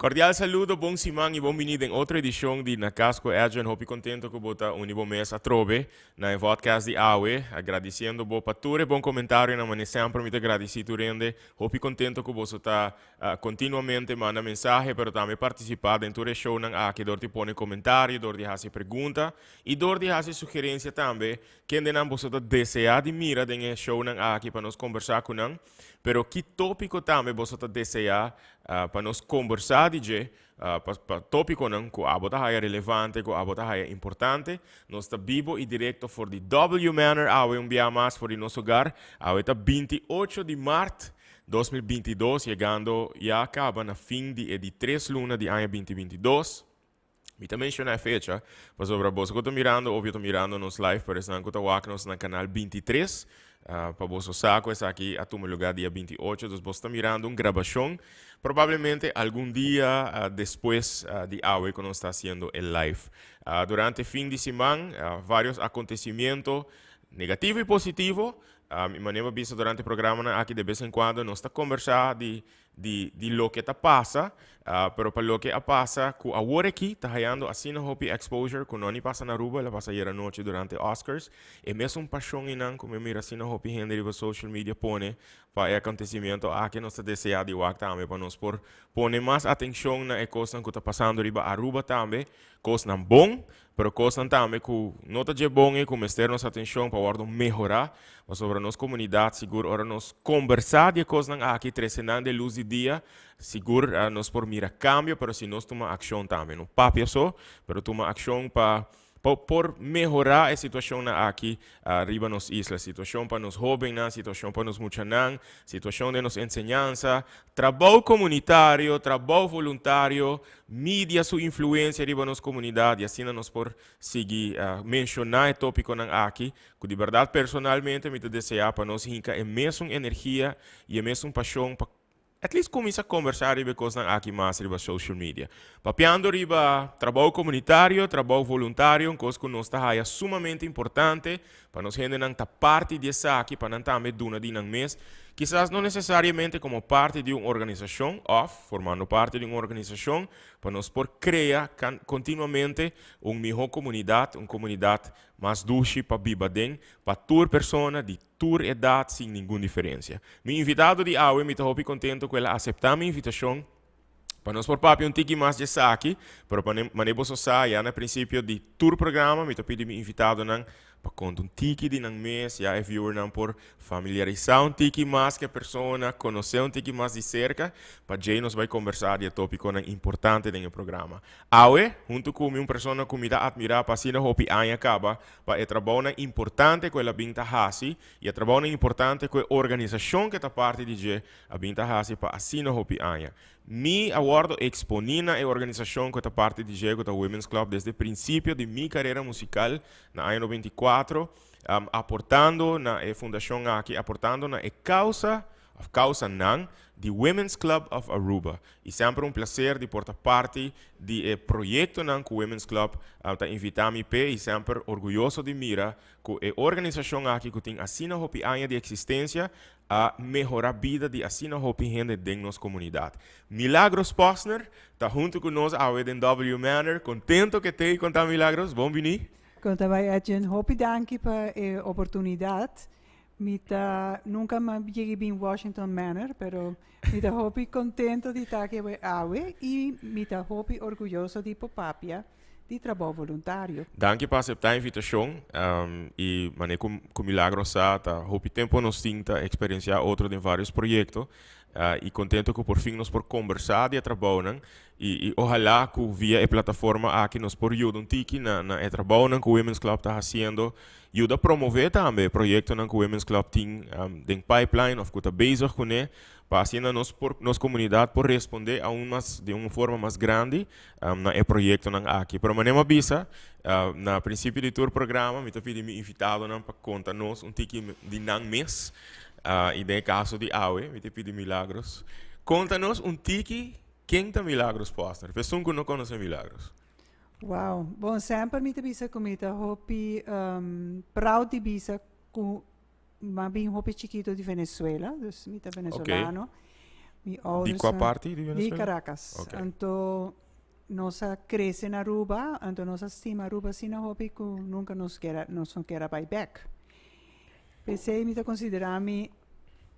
Cordial saludo, bom simang e bem-vindo em outra edição de Na Casco Adrian. Hope contento que bota um bom mês a trove na podcast de Awe. Agradecendo bo pature, bom comentário na mane sempre muito agradecido rende. Hope contento que você está continuamente manda mensagem, pero também participar dentro do show nang aqui, dor de pone comentário, dor de fazer pergunta e dor de fazer sugerência também. Quem de não você deseja de mira dentro show nang aqui para nos conversar com nang. Pero que tópico também você deseja para nos conversar de para tópico não que a bota é relevante, que a bota é importante, nós está vivo e direto for the W Manor, awe dia mais for nosso lugar, awe está 28 de março 2022, chegando já acaba na fim de 3 lunas de ano 2022. Me também menciona a fecha, mas sobre você que estou mirando, ou eu estou mirando nos live, por exemplo, que estou no canal 23, para você saco, esse aqui a tomar lugar dia 28, então você está mirando uma gravação, provavelmente algum dia depois de hoje que nós está fazendo o live. Durante o fim de semana, vários acontecimentos negativos e positivos, me maneira vista durante o programa aqui de vez em quando nós está conversando de lo que está passa, pero para lo que passa com a hora aqui está ganhando assim na Hopi Exposure, com não passa na Aruba, ela passa a noite durante Oscars, e mesmo paixão inang como mira assim na Hopi Henry para social media pone para o acontecimento aqui nós está desejando de wak também para nós por pone mais atenção na coisa que está passando riba Aruba também, coisa não bom, pero coisa também que não está bom e como ter nossa atenção para melhorar, mas sobre nossa comunidade seguro, ora nós conversar de coisas aqui trazendo de luz de dia, seguro nós por mira cambio, pero se nós toma ação também, não papi só, pero toma ação para por melhorar a situação aqui arriba nos islas, situação para nos jovens, situação para nos muchanan, situação de nos enseñança, trabalho comunitário, trabalho voluntário, mídia sua influência arriba nos comunidade, e assim nós por seguir mencionar o tópico aqui, que de verdade personalmente me deseja para nós hinca a mesma energia e a mesma paixão para at least começa a conversar riba coisas aqui mais riba social media. Papiando riba trabalho comunitário, trabalho voluntário, coisa que nós está sumamente importante para nós gente não tá parte dessa aqui para não também duna de nang mês. Quizás não necessariamente como parte de uma organização, formando parte de uma organização, para nós por criar continuamente uma melhor comunidade, uma comunidade mais dulce para viver dentro, para toda pessoa de toda idade, sem nenhuma diferença. Meu invitado de hoje, me estou contente com ele aceitar a minha invitação, para nós por papi um tiki mais de aqui, para maneira social, já no princípio de todo programa, me estou pedindo invitado para contar um tiki de mês, já é viewer por familiarizar um tiki mais que a pessoa, conhecer um tiki mais de cerca, para já nós vai conversar de tópico importante do programa. Aue, junto com uma pessoa que me dá admirar para si na Hopi Anya acaba, para o trabalho importante que ela binta hasi, e o trabalho importante que a organização que está parte de já a binta hasi para assim na Hopi Anya. Me aguardo exponina a organização que está parte de Jego da Women's Club desde o princípio de minha carreira musical na ano 94, aportando na fundação aqui, aportando na causa não de Women's Club of Aruba. E sempre um prazer de portar parte de projeto não que o Women's Club está invitando me e sempre orgulhoso de mira que a organização aqui que tem assim na Hopi Anya de existência a melhorar a vida de assim na Hopi gente dentro da nossa comunidade. Milagros Posner está junto conosco ao em W Manor. Contento que te contar Milagros. Bom venir. Conta vai a Hopi danke para a oportunidade. Mita nunca me llegué en Washington Manor, pero mita Hopi contento de estar aquí hoy y mita Hopi orgulloso de Popapia de trabalho voluntário. Danke por aceitar a invitação e mané com Milagros tá Hopi tempo nos tinta experienciar outro de vários projetos e contento que por fim nós por conversar de trabalho e ojalá que via a plataforma aqui nós por ajudar um tiki na trabalho que o Women's Club está fazendo ajuda a promover também projeto que o Women's Club tem em pipeline of que está bezig com ele para assim nossa comunidade por responder de uma forma mais grande na projeto aqui. Para maneira bisa na princípio de todo o programa me pedi me invitado para contar-nos um tiki de mês e no caso de Aue me pedi Milagros. Conta-nos um tiki quem está Milagros Posner? Pessoa que não conhece Milagros. Wow, bom sempre me bisa comida Hopi proud de bisa com mas bem Hopi chiquito de Venezuela, dus mita venezolano. Okay. Mi Di ouders qua zijn parte di di Venezuela? Caracas. Ok. Anto nossa cresce na Aruba, anto nossa stima Aruba sina hobby ku nunca nos quera bij back. Pensei me considerarmi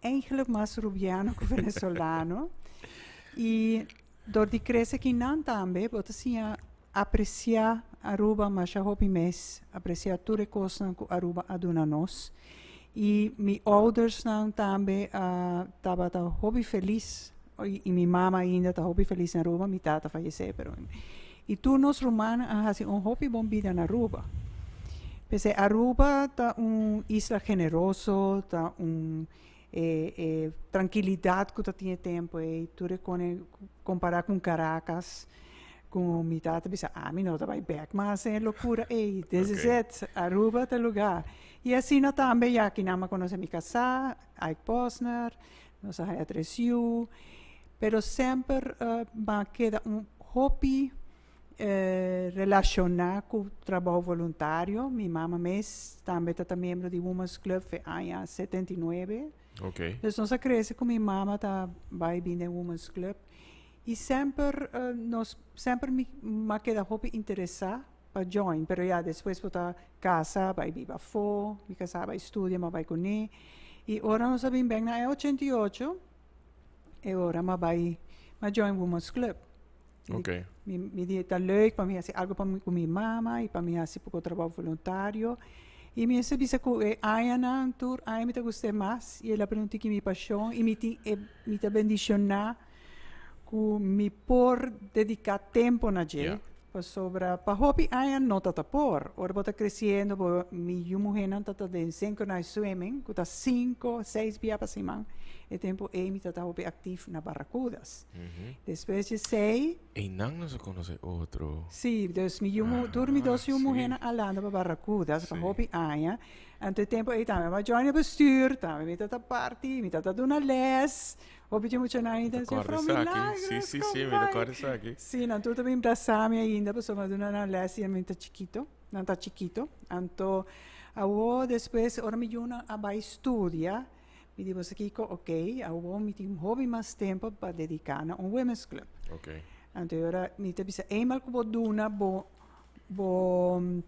eigenlijk mais rubiano que venezolano. E door die cresce que não também, bota assim apreciar Aruba, mas já hobby mes, apreciar tudo coisa que Aruba aduna nos. E mi ouders não também tava hobby feliz. E minha mama ainda tá hobby feliz na Aruba, minha tata faleceu, pero. E tu nos romanos assim hobby bom vida na Aruba. Pensei, Aruba tá isla generoso, tá tranquilidade que tu tinha tempo e tu comparar com Caracas, com minha tata, pensa, mi não tá vai back, mas é loucura, this is it, Aruba é lugar. E assim nós também, já que não conhece minha casa, Ike Posner, nós a Tresiu, pero sempre queda hobby relacionar com o trabalho voluntário. Minha mama mesmo também está membro do Women's Club há 79. Ok. Então, nós crescemos com minha mama, vai vir no Women's Club. E sempre, me queda hobby interessar para join. Pero já, depois para casa, vai vir para fora, minha casa vai estudar, mas vai com ele. E agora nós sabemos bem, na 88, e agora vai join Women's Club. Ok. Me dieta leuk, para mim assim, algo para mim com minha mama e para mim assim pouco trabalho voluntário. E me disse que na tour, me gostei mais e ela perguntou que minha paixão e me te bendicionar que me por dedicar tempo na gente. Para hobby não tá por. Ora bota crescendo, mi mulher não tá de 5 na swimming, que tá 5, 6 dias para semana. E tempo me tá hobby ativo na Barracudas. Depois de 6 E não nos conhece outro. Sim, dus dormi dos mulher alanda para Barracudas, para hobby Anto tempo também vai join bestuur, também me tá party, me tá dando les. Hobby de muito ainda, Sim, me recordo isso aqui. Sim, não tudo bem abraçar-me ainda, pessoa me dando les e me tá chiquito, não tá chiquito. Anto, depois, ora me juna a vai estudar. Me digo aqui, ok, me tem hobby mais tempo para dedicar a Women's Club. Ok. Então, ora, me te bisa, eenmaal que vou dar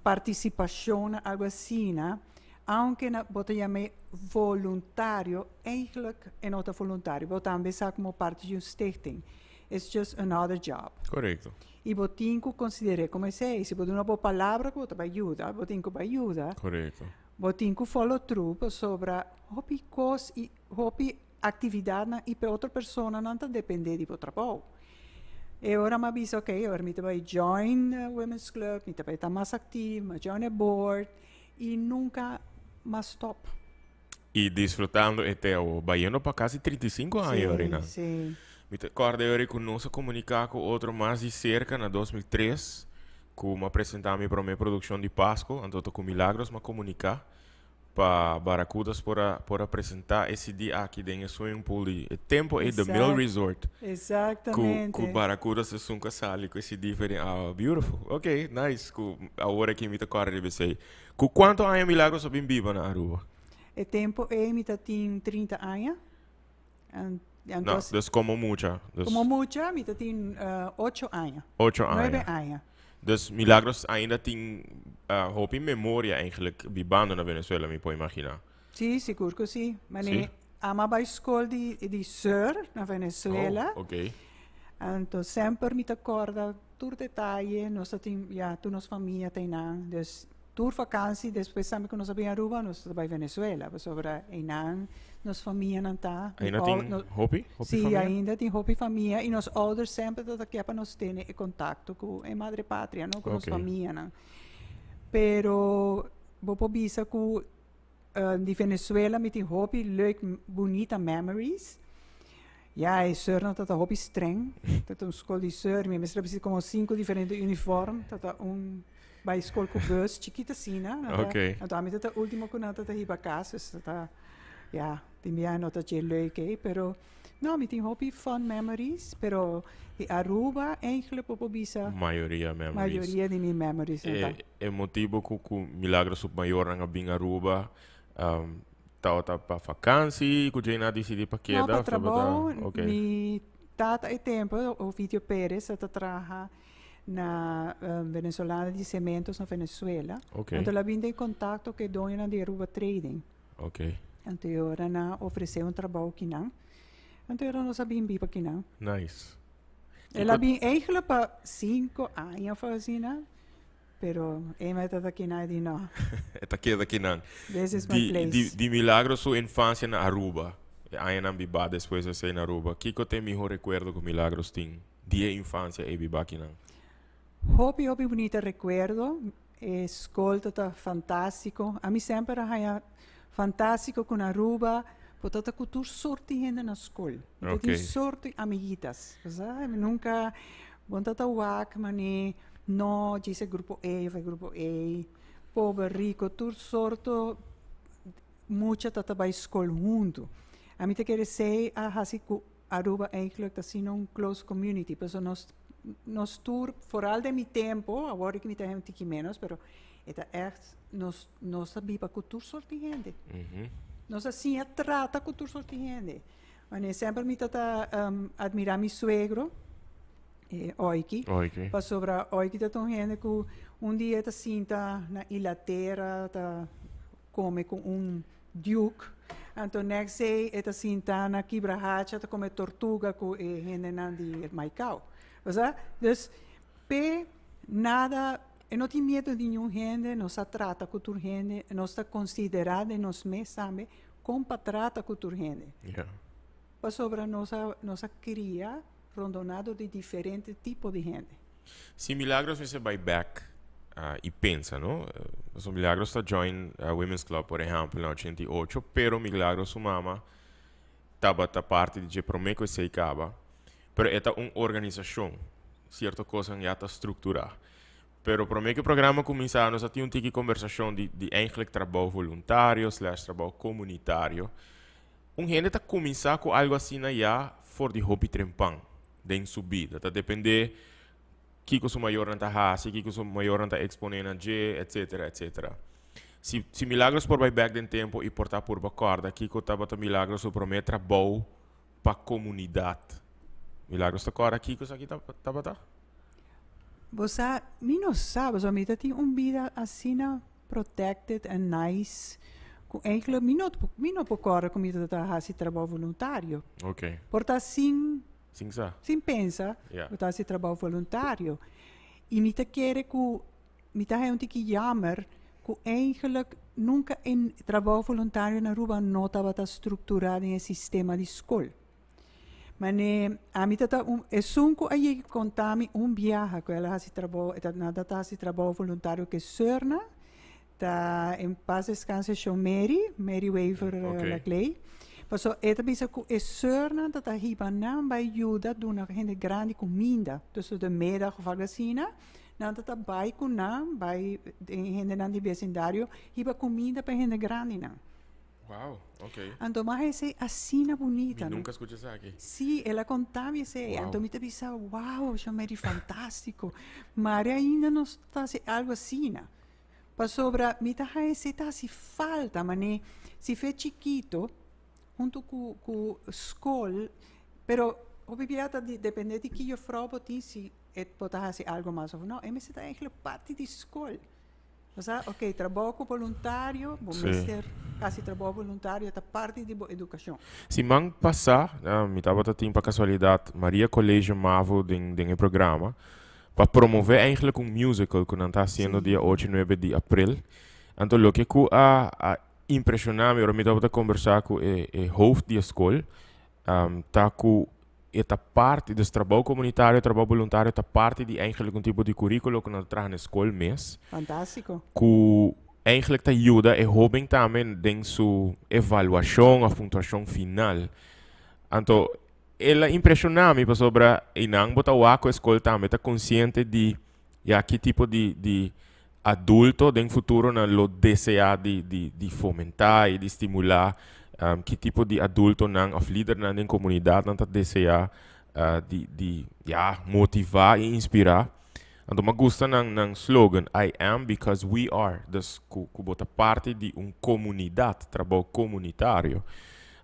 participação, algo assim, aunque na bota chame voluntário, eigenlijk é não voluntário, vou também ser como parte de stichting. It's just another job. Correto. E vou ter que considerar, como eu sei, se vou dar uma boa palavra, vou te ajudar, vou ter que ajudar. Correto. Vou ter que follow through sobre hobby coisas e hobby atividade e para outra pessoa não depende de trabalho. E ora mi avviso, ok, ora mi vai join Women's Club, mi vai estar mais ativo, join a board e nunca mais stop. E desfrutando até o baiano para quase 35 anos, Rina. Sim. Me recordo eu que nós comunicar com outro mais de cerca na 2003, que apresentar para minha produção de Páscoa, então com Milagros me comunicar para Barracudas por apresentar esse dia aqui dentro do swimming pool de tempo e do Mill Resort. Exatamente. Com Barracudas é um casal com esse diferente. Beautiful. Ok, nice. Agora que me recordo de você. Com quanto anos Milagros bem viva na Aruba? O tempo me tem 30 anos. Não, das como mucha. Como mucha, me tem 8 anos. 8 anos. 9 anos. Dus Milagros ainda tem hoop in memória eigenlijk vivendo na Venezuela, me pode imaginar. Sim, seguro que sim. Mas ama para a escola de Sur, na Venezuela. Oh, ok. Então, sempre me recorda todo detalhe. Nós temos, nossa família tem dus tour vakantie, depois sabe que nós estamos em Aruba, nós estamos em Venezuela. Sobre nossa família não está. Ainda tem hopi? Sim, ainda tem hopi família. E nós outros sempre aqui para nós ter contato com a madre pátria, não? Com nossa família. Não? Pero, vou pensar que de Venezuela me tem hopi, leuk, bonita memories. Ja, e Sur não está hopi streng. Dat een school de Sur, me precisa como 5 diferentes uniformes. Dat bij escola com bus, chiquita assim, né? Ok. Então, a mim é o último que não está aí para casa, tem minha nota de leuk, pero não, me tem hobby fun memories, pero de Aruba eigenlijk op bisa. Maioria memories. Maioria de minhas memories. É motivo que Milagros o maior na bem Aruba, tá para vakansie, que já decidi para No, queda, para trabalho, ok. mi tata e tempo, o Vídeo Pérez, ela trabalha na Venezuela de Cementos na Venezuela. Ok. Então, ela vinha em contato com a dona de Aruba Trading. Ok. Então, ela ofereceu trabalho aqui não. Então, ela não sabia bem para aqui não. Nice. Ela vinha eigenlijk para 5 anos fazendo, pero ela está aqui não e não. Eta queda aqui não. This is my place. De milagro sua infância na Aruba. Aí na Biba, depois eu sei na Aruba. Que eu tenho melhor recuerdo com milagros tem? De infância e Biba aqui não. Hobby bonito recuerdo. Escola está fantástico. A mim sempre é fantástico com Aruba. Porque com toda sorte de gente na escola. Ok. Tem sorte de amiguitas. Sabe? Nunca. Bom, tata wak, mani. No, dice grupo E, vai grupo E. Pobre, rico, toda sorte. Muita tata vai escola junto. A mim te quer dizer, Aruba eigenlijk está sendo um close community. Porque nós tour, vooral de meu tempo, agora que me tem um pouquinho menos, pero é echt, nós sabemos com toda sorte de gente. Nós assim trata com toda sorte de gente. Mas sempre me tata admirar meu suegro, Oiki. Ok. Para sobre Oiki tá tão gente que dia tá assim tá na Inglaterra, tá come com duke. Então next day tá assim tá na Quibrahacha, tá come tortuga com gente na de Maicao. Dus nada, não tem medo de nenhum gente, nós trata com toda gente, nós está considerado nós mesmos também como trata com toda gente. Yeah. Para sobre nossa cria rondonado de diferentes tipos de gente. Se milagros você vai back e pensa, não? Os milagros está join Women's Club, por exemplo, na 88, pero milagros sua mama estava parte de Promeco e Seicaba. Pero é uma organização, certa coisa já está estruturada. Pero para mim que o programa começar, nós tínhamos uma conversação de eigenlijk trabalho voluntário, / trabalho comunitário. Gente está começar com algo assim já for de hobby trempang, de subida. Está depender que o maior não está hasi, que o maior não está exponendo a etc, etc. Se milagros por vai back den tempo e portar por bacorda, que o tava milagros o promete trabalho para comunidade. Milagros está agora aqui que isso aqui tá. Você não sabe, você tem vida assim protected and nice. Eigenlijk, não procura comida da raça trabalho voluntário. Ok. Porta assim, Sim pensa, Yeah. botar esse trabalho voluntário. E me quer que me tá um pouquinho jammer que eigenlijk nunca em trabalho voluntário na Aruba não estava estruturado em sistema de escola. Mas a mim tá é sunco aí contar-me viagem que ela se trabalho, nada tá se trabalho voluntário que Surna, tá em paz descanse show Mary Waver Laclay. Passo eta bisa ku Surna tá hiba não vai ajuda de uma gente grande comida, dus de middag of vagacina. Nada tá vai com não vai gente na de vecindário hiba comida para gente grande não. Uau, ok. Então, mas é assim bonita. Eu nunca escutei isso aqui. Sim, ela contava isso. Então, me pensava, uau, chama de fantástico. Mas ainda não está algo assim. Para sobre, me está assim falta, mas se fez chiquito, junto com a escola, pero, obviamente, depende de que eu fraude, se pode fazer algo mais ou não. Mas está eigenlijk parte da escola. Ok, trabalho voluntário, mister, quase trabalho voluntário, é parte da educação. Se man passar, me estava tendo para casualidade, Maria Colégio Mavo do programa, para promover eigenlijk um musical que não está sendo dia 8 e 9 de abril. Então, o que a impressionar-me, eu me estava a conversar com o hoofd da escola, tá com esta parte do trabalho comunitário, trabalho voluntário, esta parte de eigenlijk um tipo de currículo que nós traz na escola mesmo. Fantástico. Que eigenlijk te ajuda e jovem também em sua avaliação, a pontuação final. Então, ela impressiona-me sobre inang botar o a escola também está consciente de que tipo de adulto no futuro na lo deseja de fomentar e de estimular. Que tipo de adulto of líder na comunidade não deseja de motivar e inspirar. Então, me gusta ng slogan, I am because we are. Dus, bota parte de comunidade, trabalho comunitário.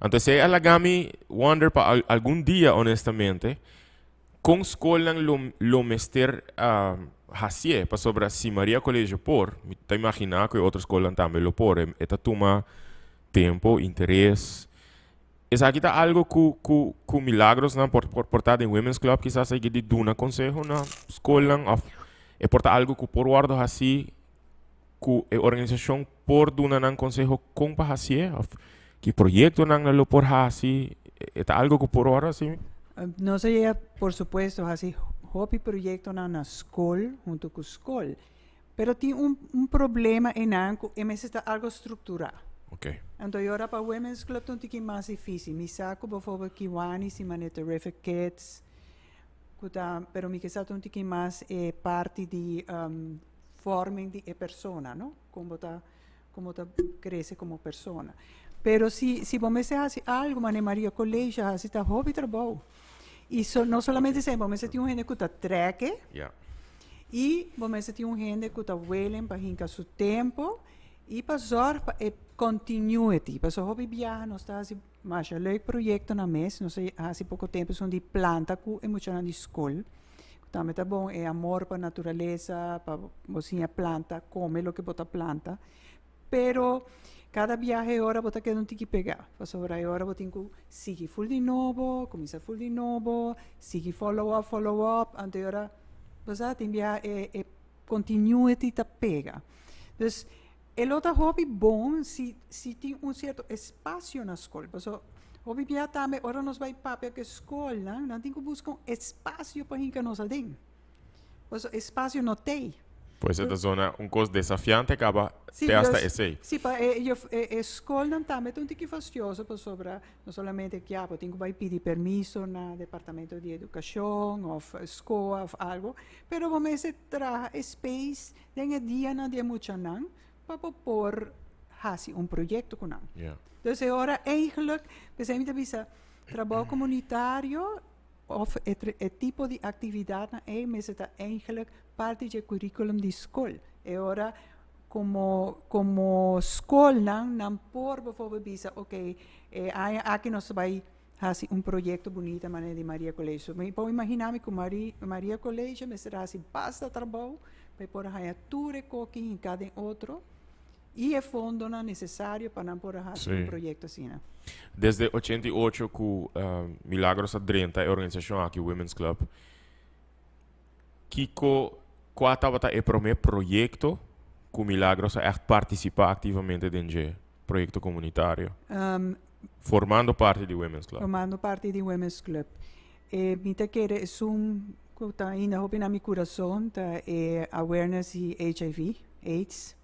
Então, se ela gami wonder pa algum dia, honestamente, com escola lo mester hasie pa sobre si Maria Colégio por, te imaginar que outra escola também lo por, eta toma tempo, interesse. Es aqui tá algo que milagros na portada em Women's Club, quizás aí de duna consejo na escola, of é porta algo que por guardo assim, que a organização por duna nan consejo com pa hasie, of que proyecto nan lo por assim, é algo que por guardo assim. No sería, por supuesto, así, hobby proyecto na escola, junto con escola. Pero tiene un problema en algo, y necesita algo estructurado. Okay. Então, agora para Women's Club é um pouquinho mais difícil. Me saco, por favor, Kiwani, se mané Terrific Kids. Pero me quizás um pouquinho mais parte de forming de persona, não? Como tá cresce como persona. Pero se você faz algo, mané Maria Colégio, se tá hobby trabalho. E não somente isso, você tem gente que está treque. Yeah. E você tem gente que está willing para hincar seu tempo. E para zorgar continuity. Para hobby viajar, nós está assim, mas é leuk projeto na mês, nós há pouco tempo são de planta que é muito na escola. Também tá bom, é amor para a natureza, para você a planta, come o que bota planta. Pero cada viaje ora bota que não tem que pegar. Para sobre a hora bota que seguir full de novo, começar full de novo, seguir follow up, ante ora, você tem viaje continuity tá pega. Dus el outro hobby bom se tem certo espaço na escola. Porque hobby já também, ora nós vai para a escola, não tem que buscar espaço para que nós adem. Porque espaço não tem. Pois esta zona coisa desafiante acaba até hasta esse. Sim, para a escola também tem que fastidioso para sobre não somente que tem que vai pedir permisso no departamento de educação ou escola ou algo, pero vamos trazer space de dia na de muito não. Para pôr projeto com nós. Yeah. Então, agora, eigenlijk, we bisa trabalho comunitário, of het tipo de atividade, mas está eigenlijk parte do currículum de escola. E agora, como escola, não por, bijvoorbeeld, bisa, ok, aqui nós vai fazer projeto bonito, maneira de Maria Colégio. Mas pode imaginar-me que Maria Colégio, mas será assim, basta trabalho, para pôr a tudo coquinho em cada outro. E é fundo necessário para não poder fazer projeto assim. Desde 88 que Milagros adrenta a organização aqui, Women's Club, Kiko, qual estava o primeiro projeto que Milagros participa ativamente dentro projeto comunitário? Formando parte do Women's Club. Formando parte do Women's Club. Mita querer que ainda houve na meu coração, é awareness de HIV, AIDS.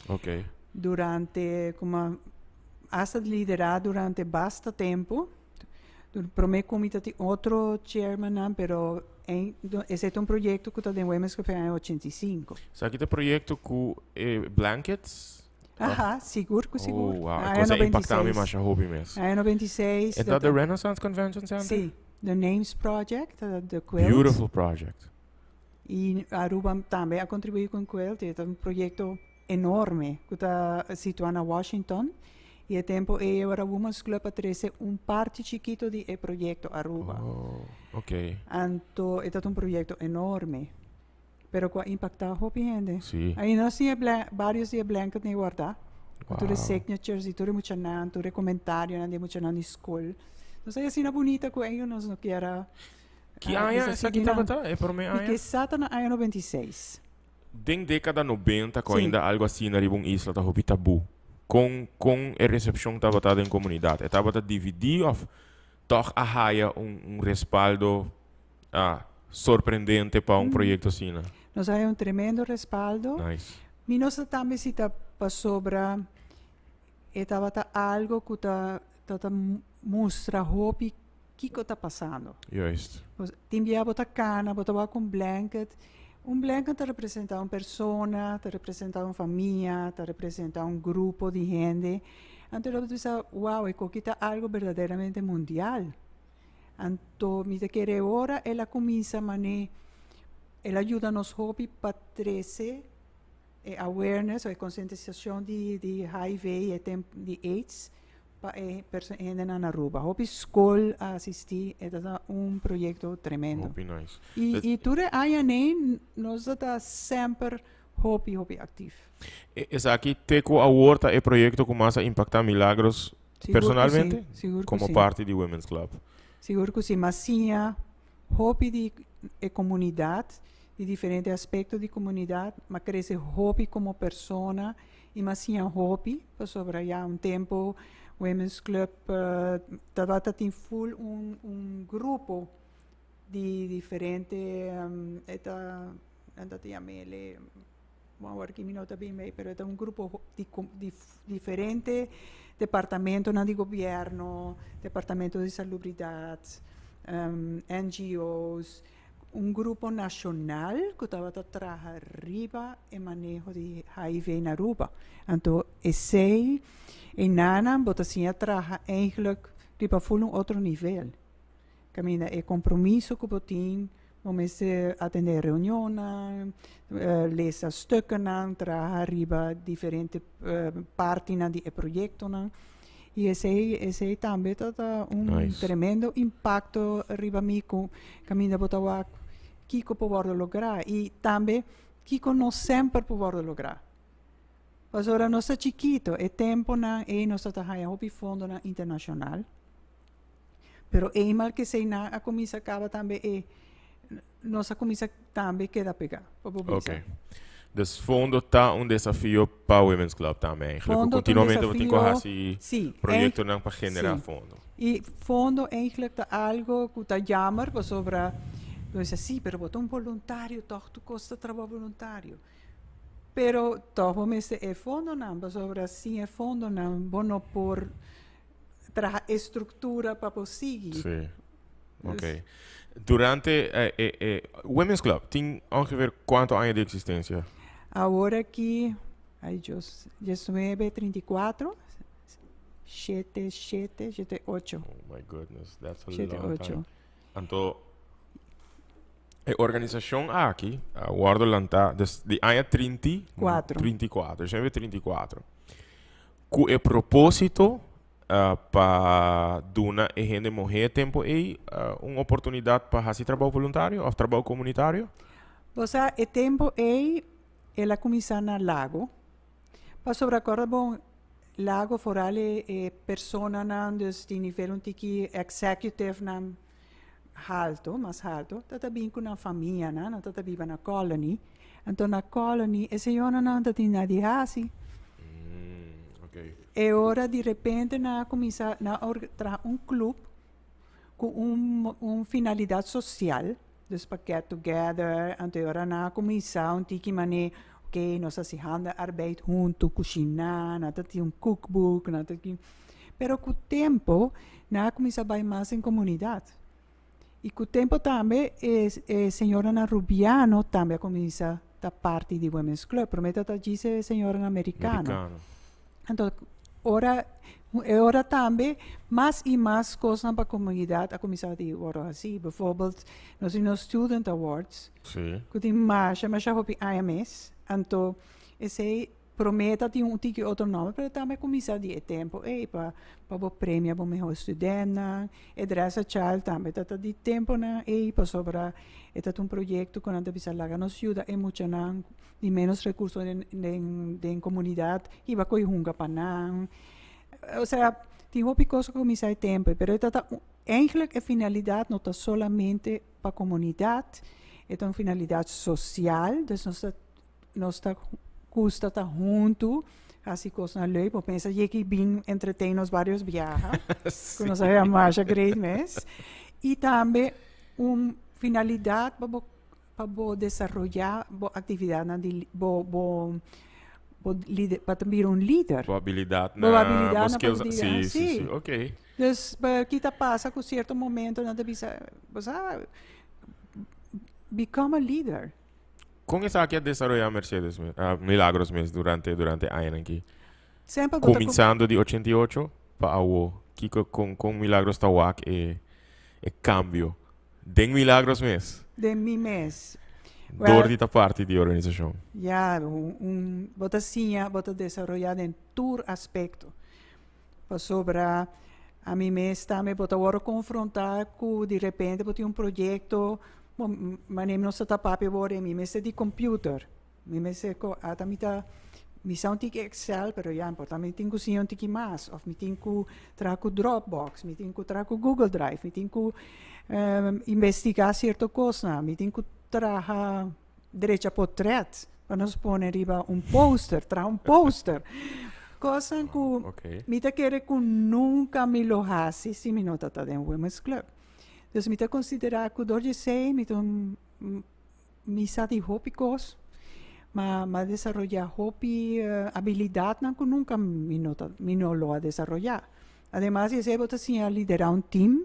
Ok. Durante, como hasta liderar durante bastante tempo. Prometo comitê de outro chairman, pero esse é projeto que está em Women's Club em 85. Isso aqui é projeto com blankets? Aham, seguro que seguro. Oh, wow. Coisa impactante mais a hobby mesmo. Em 96. É da The Renaissance Convention Center? Sim. The Names Project, the Quilt. Beautiful project. E Aruba também a contribuir com o Quilt. É projeto enorme que está situado em Washington. E o tempo agora Women's Club trouxe parte chiquito de projeto Aruba. Oh, ok. Então, é projeto enorme. Pero que impacta a gente. Sim. Aí nós tínhamos vários de blancos de guardar. Tudo signatures, tudo muito nan, tudo comentário, nada muito na escola. Não sei assim na bonita que eu não quero. Que ano essa aqui estava? É por mim ano? Que está na ano 96. Den década 90, quando ainda algo assim na Ribon Isla, estava tabu. Com a recepção estava em comunidade. Estava dividido, toch a haia respaldo surpreendente para projeto assim. Nós temos tremendo respaldo. Nice. E nós também se está sobre estava algo que está mostra hobby que está passando. Juist. Tinha botar cana, botar com blanket. Blanket representa uma pessoa, representa uma família, representa grupo de gente. Então, eu pensava, wow, aqui está algo verdadeiramente mundial. Então, me querer agora, ela começa a ela ajuda-nos hobby para trazer awareness ou conscientização de HIV e de AIDS para pessoas na Aruba. Hobby school assistir é projeto tremendo. Hobby nice. E tudo aí nem nós está sempre hobby ativo. Essa aqui teco award é projeto que mais impacta milagros personalmente como parte de Women's Club. Seguro que sim, mas sim, hobby de comunidade, de diferentes aspectos de comunidade, mas cresce hobby como pessoa, e mas sim hobby, para sobre já tempo, Women's Club, estava full grupo de diferentes, anda te chamele, agora que me nota bem, pero é grupo de diferentes departamentos de governo, departamento de salubridade, NGOs, grupo nacional que estava a trabalhar arriba e manejo de HIV na Aruba. Então, esse e nana, botazinha trabalha eigenlijk riba full outro nível. Camina é compromisso que botin, vamos atender reuniões, lezen stukken, trabalhar riba diferentes partes de projetos. E esse também está tremendo impacto riba mico, camina botawa Kiko pode lograr e também Kiko não sempre pode lograr. Mas ora nós é chiquito, é tempo nós está aí hobby fundo internacional. Pero mal que sei a comissa acaba também nossa comissa também queda pegar. Ok. Dus fundo está desafio para o Women's Club também. Continuamente você tem que projeto para generar fundo. E fundo eigenlijk algo que está jammer, sobre Dice, sì, pero botar voluntário, toch, tu costa trabalho voluntário. Pero, toch, vamos é fundo não, sobre assim é fundo não, bono por trabalhar estrutura para conseguir. Sim, ok. Durante Women's Club, tem ongeveer quanto anos de existência? Agora aqui, ai, 19, 34, 8. Oh my goodness, that's a long time. Então, a organização aqui, guardo lanta, de ano 34, já é 34. Com o propósito para dar a gente morrer tempo e uma oportunidade para fazer trabalho voluntário ou trabalho comunitário? Você é tempo ela começa na lago. Para sobrecorrer bom lago foral é persona de nível executive mais alto, tata bem com a família, não tata viva na colony. Então na colony, esse ano não tata tinha de assim. Okay. E ora de repente na começar na clube com finalidade social, dus get together, então ora na começar tiki mané, ok, nós se handa arbeid junto, cozinhar, na tata cookbook, na tata. Pero com o tempo, na começar vai mais em comunidade. E com o tempo também, a senhora Rubiano também começa a parte do Women's Club. Promete que diz senhora americana. Então, ora também, mais e mais coisas para a comunidade, a começar a dizer assim. Bijvoorbeeld, nós temos Student Awards. Sim. Que tem mais, mas já houve IMS. Então, esse promete ter tiki outro nome, mas também começa a ter tempo para o prêmio para o melhor estudante, e dressa child também está de tempo para sobre um projeto que nós precisamos nos ajuda e muito de menos recursos em comunidade e vai coisa hunga para não, ou seja, tem muitas coisas que começa a tempo, mas eigenlijk a finalidade não está solamente para a comunidade, é uma finalidade social, então nós está custa tá junto, assim coisa leuk, porque pensa que bem entretém os vários viagens, que nós é mais great mês, e também finalidade para desenvolver atividade para também líder. Boa habilidade na sim, ok. Dus que passa com certo momento na você become a leader. Como está aqui a desenvolver Mercedes, Milagros mesmo durante anos aqui? Sempre começando de 88 para o que com Milagros está o cambio. Den Milagros mesmo? De mim mesmo. Door di parte di organización. Ya, bota sinha, bota desarrollado en tour aspecto. Pa sobra a mim mesmo me bota agora confrontar com de repente bota projeto, mas nem não se papi agora mim mesmo de computer. Mim mesmo ata mi sa un tic Excel, pero ja importa mi tengo sim un tic mais, of mi tengo traco Dropbox, mi tengo traco Google Drive, mi tengo investigar certa coisa, mi tengo traha direita portrait, para nos pôr riba um poster, tra um poster. Coisa que mi te quere que nunca me lo hasi se mi nota tá dentro Women's Club. Dus mi te considerar que door de sei, mi sa di hopi cos, mas desarrollar hopi habilidad não que nunca mi no lo a desarrollar. Además, eu sei botar assim a liderar um team.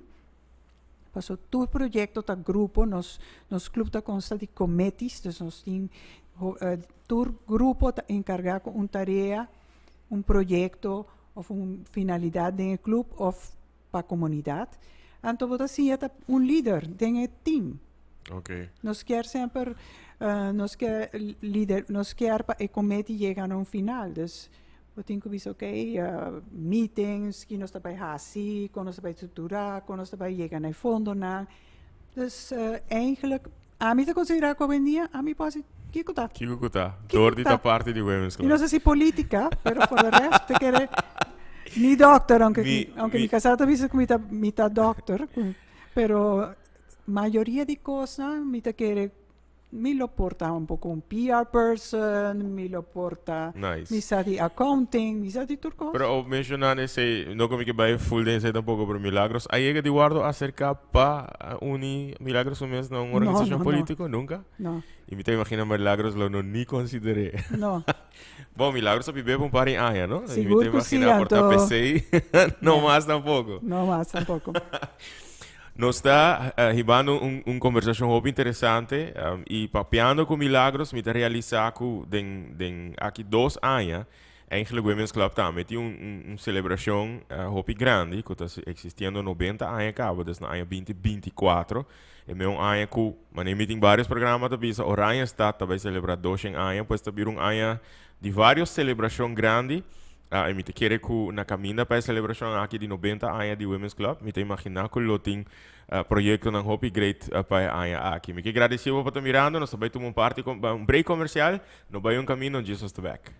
Passo todo projeto tá grupo, nos club tá consta de committees, dus nos team todo grupo tá encarregado com tarefa, projeto of finalidade no club of para a comunidade. Então, botar assim, é líder dentro do team. Okay. Nos quer sempre, nos quer líder, nos quer para o comité chegar a um final. Dus, eu tenho que dizer, meetings, que nós também assim, que nós também estruturar, que nós também chegar no fundo, não. Dus, eigenlijk, a mim te considerar que hoje em dia, a mim pode Kiko tá. Door di parte di Women's Club. Eu não sei se política, pero por el resto te quer ni doctor, aunque mi casata dice que mi ta doctor, pero mayoría de cosas mi te quiere mi lo porta un poco un PR person, mi lo porta mi sa di accounting, mi sa di turcos. Pero mencionar ese, no como que vaya full de ese tampoco, pero Milagros, ¿hay llega de guardo acerca pa uni Milagros un mes, no una organización política? Nunca? No. Y me te imaginas Milagros lo no ni consideré. No. Bom, Milagros a viver un par de años, ¿no? Seguro y me te que imaginas sí, por PCI, no más tampoco. No más tampoco. Nos está llevando una conversación muy interesante y papeando con Milagros, me realizar que aquí 2 años, eigenlijk Women's Club también tiene una celebración muy grande, que está existiendo 90 años cabo, desde el año 2024. E un año que, manemi varios programas também, Oranje está também celebrar 200 años, pues também un año de varias celebraciones grandes. E me te quero que na caminha para a celebração aqui de 90 anos de Women's Club, me te imaginar que lo tem projeto na Hopi Great para a ano aqui. Me que agradecer por estar mirando, nós também tomamos parte com um break comercial, não vai caminho, Jesus to back.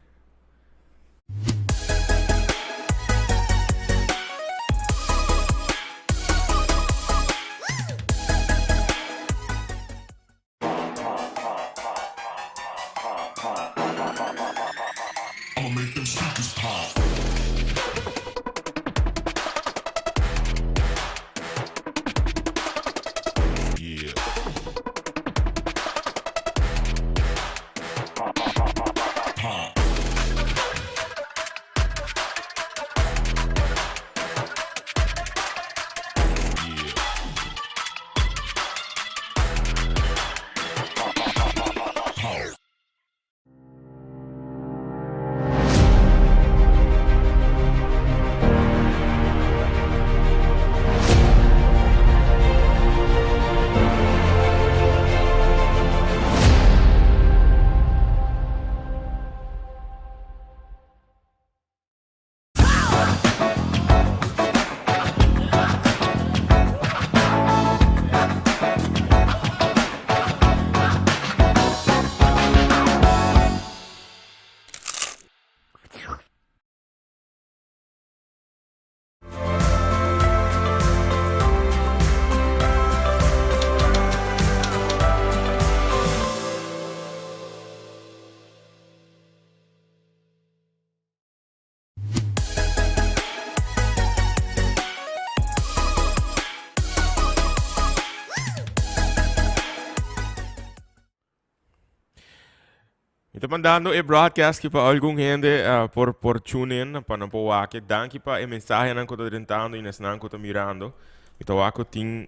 Estamos mandando o broadcast para algum gente por tune in para não pôr aqui. Danke para o mensagem que está tentando e não está mirando. Então aqui tem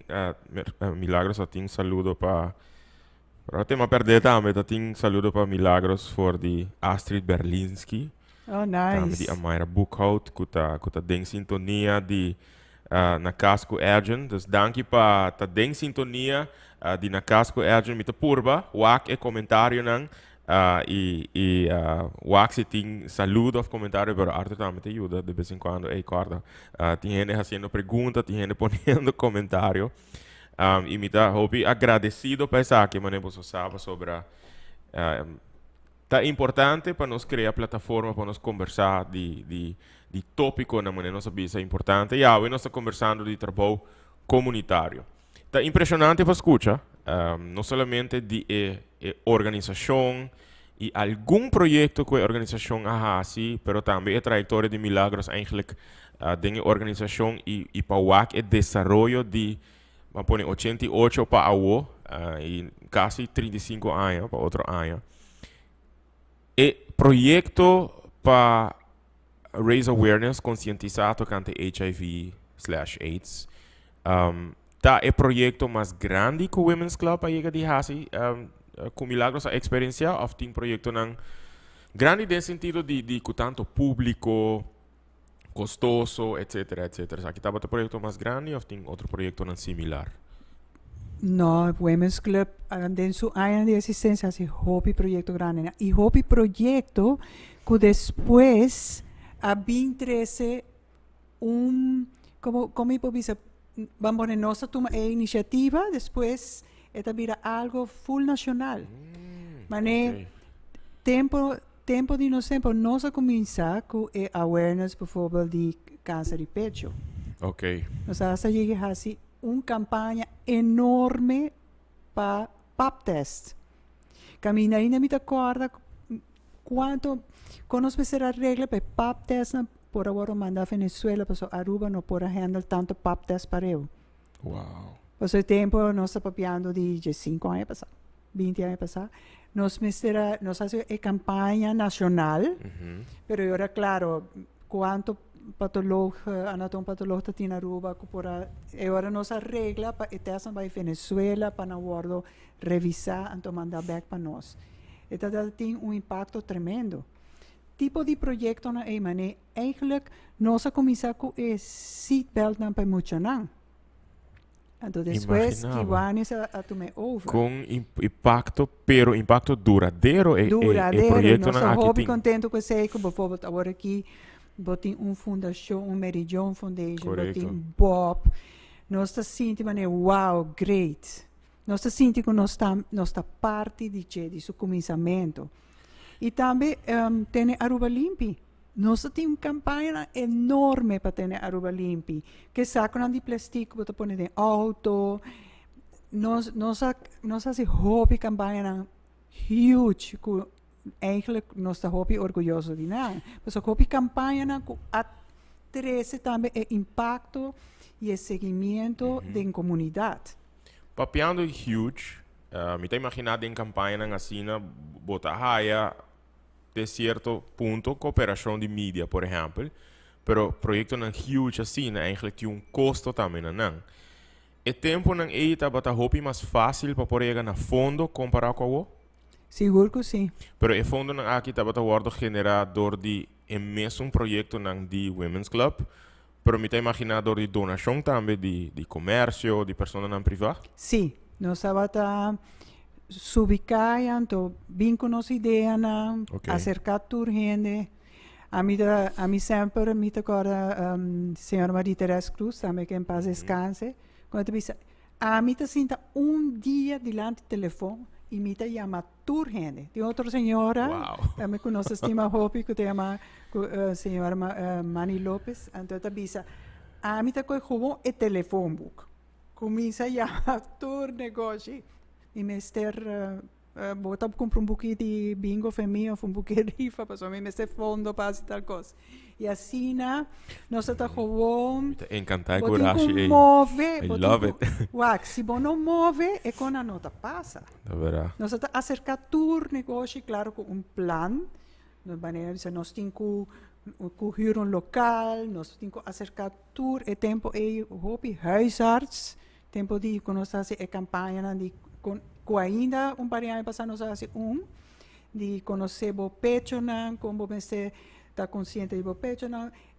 Milagros tem saludo para o tema perder também. Tem saludo para Milagros for de Astrid Berlinski. Oh, nice. De Amira Boekhout que está em sintonia de na Casco Agent. Dus dank pa ta den sintonia di na Casco Agent mit purba, wak e comentário nang wak se ting saludo of comentário, pero Arthur también te ayuda de vez en cuando, guarda, tem gente haciendo preguntas, tem gente poniendo comentario. E me tá agradecido por essa que manemos usava sobre tá importante para nós criar plataforma para nós conversar de tópico na maneira nossa vida é importante. E hoje nós estamos conversando de trabalho comunitário. Tá impressionante para escutar, não somente de organização e algum projeto que a organização assim, mas também a trajetória de milagros eigenlijk da organização e para o desenvolvimento de vamos pôr 88 para a e quase 35 anos para outro ano. E projeto para raise awareness, conscientizar tocante HIV/AIDS. Tá é projeto mais grande que o Women's Club para chegar de hasi com milagros a experiência ou tem projeto não grande no sentido de com tanto público, costoso, etc, etc. Aqui estava o projeto mais grande ou tem outro projeto não similar? No, Women's Club, en su año de existencia, hace hobby proyecto grande. Y hobby proyecto que después a 2013 como hipovisa, vamos a nossa toma iniciativa, después esta vira algo full nacional. Mané, tempo de nós tempo, nós começar com awareness, por exemplo, de câncer de pecho. Ok. Nós chegamos assim campanha enorme para pap test. Camina ainda me acorda quanto quando nós a regra para pap test por agora mandar a Venezuela, para Aruba não pode handle tanto pap test para eu. Wow. Por esse tempo nós estamos papiando de 5 anos passado, 20 anos passado. Nós fazemos a campanha nacional, pero agora claro, quanto anatompatologista tem na Aruba, agora nossa regra para a vai Venezuela para na guardo revisar e mandar back para nós. Então tem impacto tremendo. Tipo de projeto na mané, eigenlijk nós começar com o seatbelt na para muito não. Então depois que vai a tomar over. Com impacto, pero impacto duradouro e projeto na aqui hobby contento com isso, por exemplo, agora aqui botem fundação, Meridian Foundation, botem Bob. Nós está sentindo, wow, great. Nós está sentindo que nós está parte de seu começamento. E também tem Aruba Limpi. Nós temos uma campanha enorme para ter Aruba Limpi, que sacam de plástico para pôr em auto. Nós fazemos hobby campanha huge, que eigenlijk nós estamos hobby orgulhoso de nada. Mas a hobby campanha a 13 também é impacto e seguimento da comunidade. Papiando huge, me está imaginando em campanha assim, botar raia de certo ponto, cooperação de mídia, por exemplo, pero projeto não huge assim, eigenlijk tem custo também, não. E tempo não é para hobby mais fácil para poder chegar na fundo comparado com o? Seguro que sim. Pero o fundo não aqui está para generador de mesmo projeto não de Women's Club, pero me está imaginando de donação também de comércio, de pessoas não privadas? Sim, nós estamos subicando, bem com nossa ideia, acercar a gente. A mim sempre, me agora, senhora Maria Teresa Cruz, também que em paz descanse, quando eu disse, a mim sinta dia diante do telefone e me chama tour gente. Tem outra senhora, também com nossa estima Hopi, que se chama senhora Mani Lopes, então eu disse, a mim com o telefone book. Começa a chamar tour negócio. E mister botar comprar pouquinho de bingo feminino, um pouquinho de rifa, para mim mister fundo para tal coisa. E assim, nós estamos com encantado com a move, I love it. Se você não move, é quando a nota passa. Nós estamos acercar tour negócio, claro, com plano. Nós temos que um local, nós temos que acercar tour, e tempo é hobby huisarts, tempo de nós fazer a campanha de com ainda pareado passar nós de conhecer o pecho como você está consciente do pecho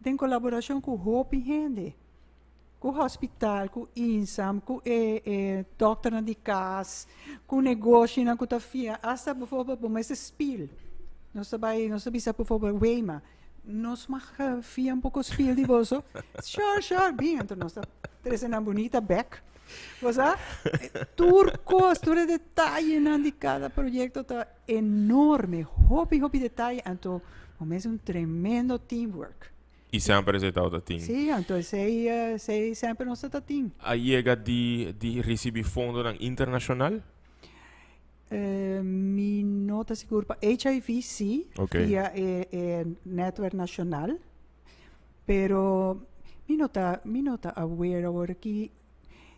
tem colaboração com o hobby gente com hospital, com insam, com dokter na di kas, com negócio na kutafia, hasta bijvoorbeeld bij mij speel. Nós sabemos bijvoorbeeld Weima. Nós mag via pouco speel di boso. Sure, bem, então nós temos uma bonita back. Você? Turcos, todo detalhe de cada projeto está enorme, hobby detalhe, então é um tremendo teamwork. E sempre você está team. Sim, então sei sempre nós está team. Aí chega de receber fundo internacional? Mi nota seguro para HIV via network nacional, pero mi nota aware agora que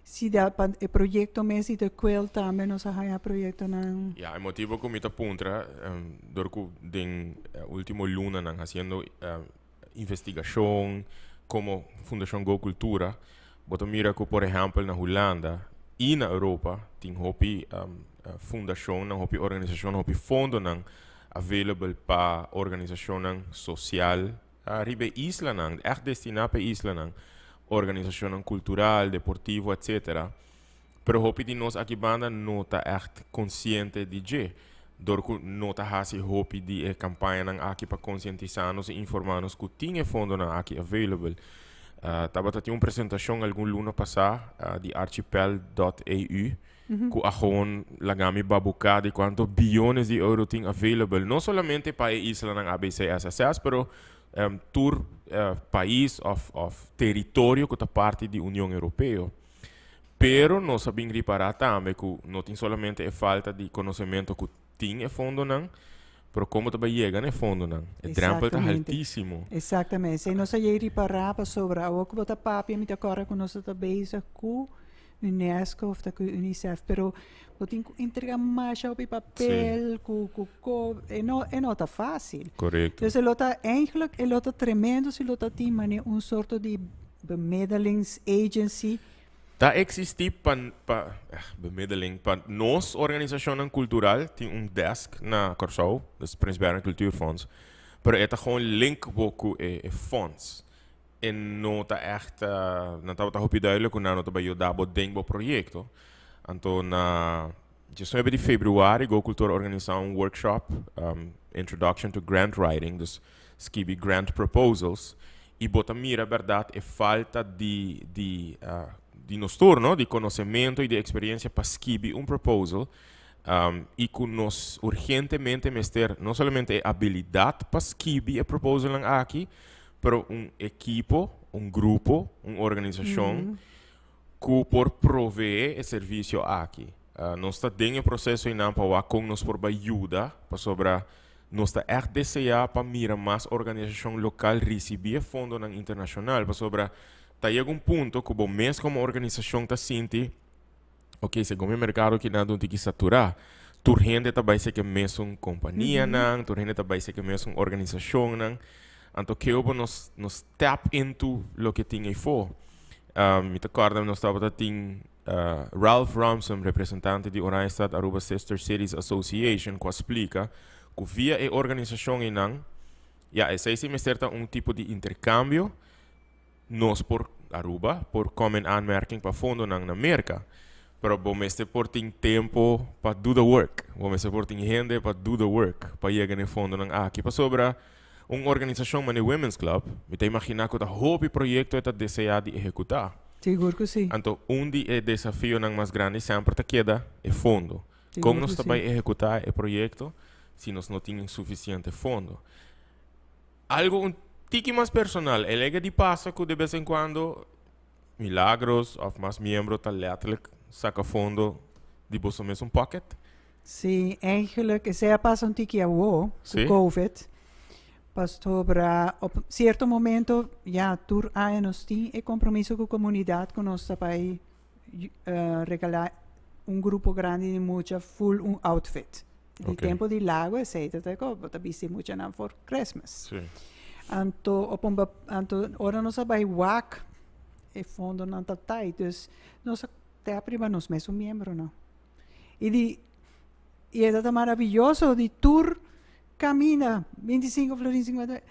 se dá para o projeto mesmo de quel também nós há projeto não. Ja, o motivo que me está puntra, dorco den último luna nang haciendo investigação como Fundação Go Cultura, boto mira que por exemplo na Holanda e na Europa tem hopi fundação, não hopi organização, não hopi fundo nang available para organização nang social, ribe isla nang, echt destinado para isla nang. Organisação cultural, deportivo, etc. Pero hopi di nós aqui banda nota echt consciente de je. Dorku nota hasi hopi di campanha nang aqui para conscientizar-nos e informar-nos que tinha fundo nang aqui available. Tabata tinha uma apresentação algum luna passado de archipel.eu que a gewoon lagami babuca de quanto bilhões de euros tem available, não somente para a isla nang ABCSS, pero tour país of território que está parte da União Europeia. Pero nós sabemos reparar também que não tem somente a falta de conhecimento que tem a fundo não, pero como também chega no fundo não. O drempel está altíssimo. Exatamente. Se nós aí reparar sobre o que está papi, me agora que nós está bezig com UNESCO of com UNICEF, pero tem que entregar mais op papel, não está fácil. Correto. Dus eigenlijk tremendo se lota tem een soort de bemiddelingsagency. Daar existie bemiddeling para nós organisação cultural tem desk na Corsau, dus Prins Bernhard Cultuurfonds, pero é gewoon link boku fonds. En nota echt, não tá hopi duidelijk hoe nota bij je dabo denkbo projecto. Anto na 19 de februari Go Cultura organizar workshop, Introduction to Grant Writing, dus skibi grant proposals. E bota mira verdade falta de nos turno, de conhecimento e de experiência para skibi proposal. E que nós urgentemente mester não somente a habilidade para skibi proposal aqui, pero equipo, grupo, organização que por proveer o serviço aqui. Nós está dentro do processo em Nampauá com nos por ajuda para sobre nós está echt desejar para mirar mais organização local receber fundo internacional para sobre tá chega ponto que o mês como organização está sente segundo o mercado que não tem que saturar, tur gente também se que mesmo companhia não, tur gente também se que mesmo organização não. Então, que nós tap into lo que tem aí fora. Me recordo, nós estávamos tem Ralph Ramson, representante de Oranjestad Aruba Sister Cities Association, que explica que via a organização em Nang, esse semestre tipo de intercâmbio, nós por Aruba, por como aanmerking para fundo na América. Pero vamos por ter tempo para do the work. Vamos por ter gente para do the work, para chegar no fundo na aqui. Para sobra uma organização como o Women's Club, me te imaginar que o hobby projeto está desejado de executar. Seguro que sim. Então, dos desafios mais grandes sempre queda é fundo. Como nós também executar o projeto se nós não temos suficiente fundo? Algo tique mais personal, é de passa que de vez em quando milagros ou mais membros tá letterlijk saca fundo de bolsa mesmo pocket? Sim, eigenlijk, se passa tique a com COVID. Pastor, op certo momento, tur anos tem e compromisso com a comunidade que nós vai regalar grupo grande de mucha full outfit. De tempo de lago, etc. But bisi mucha na for Christmas. Anto ora nós vai wak e fundo não tá tai, dus nós até prima nos mesmo membro, não. E é maravilhoso de tour camina 25 florins 50.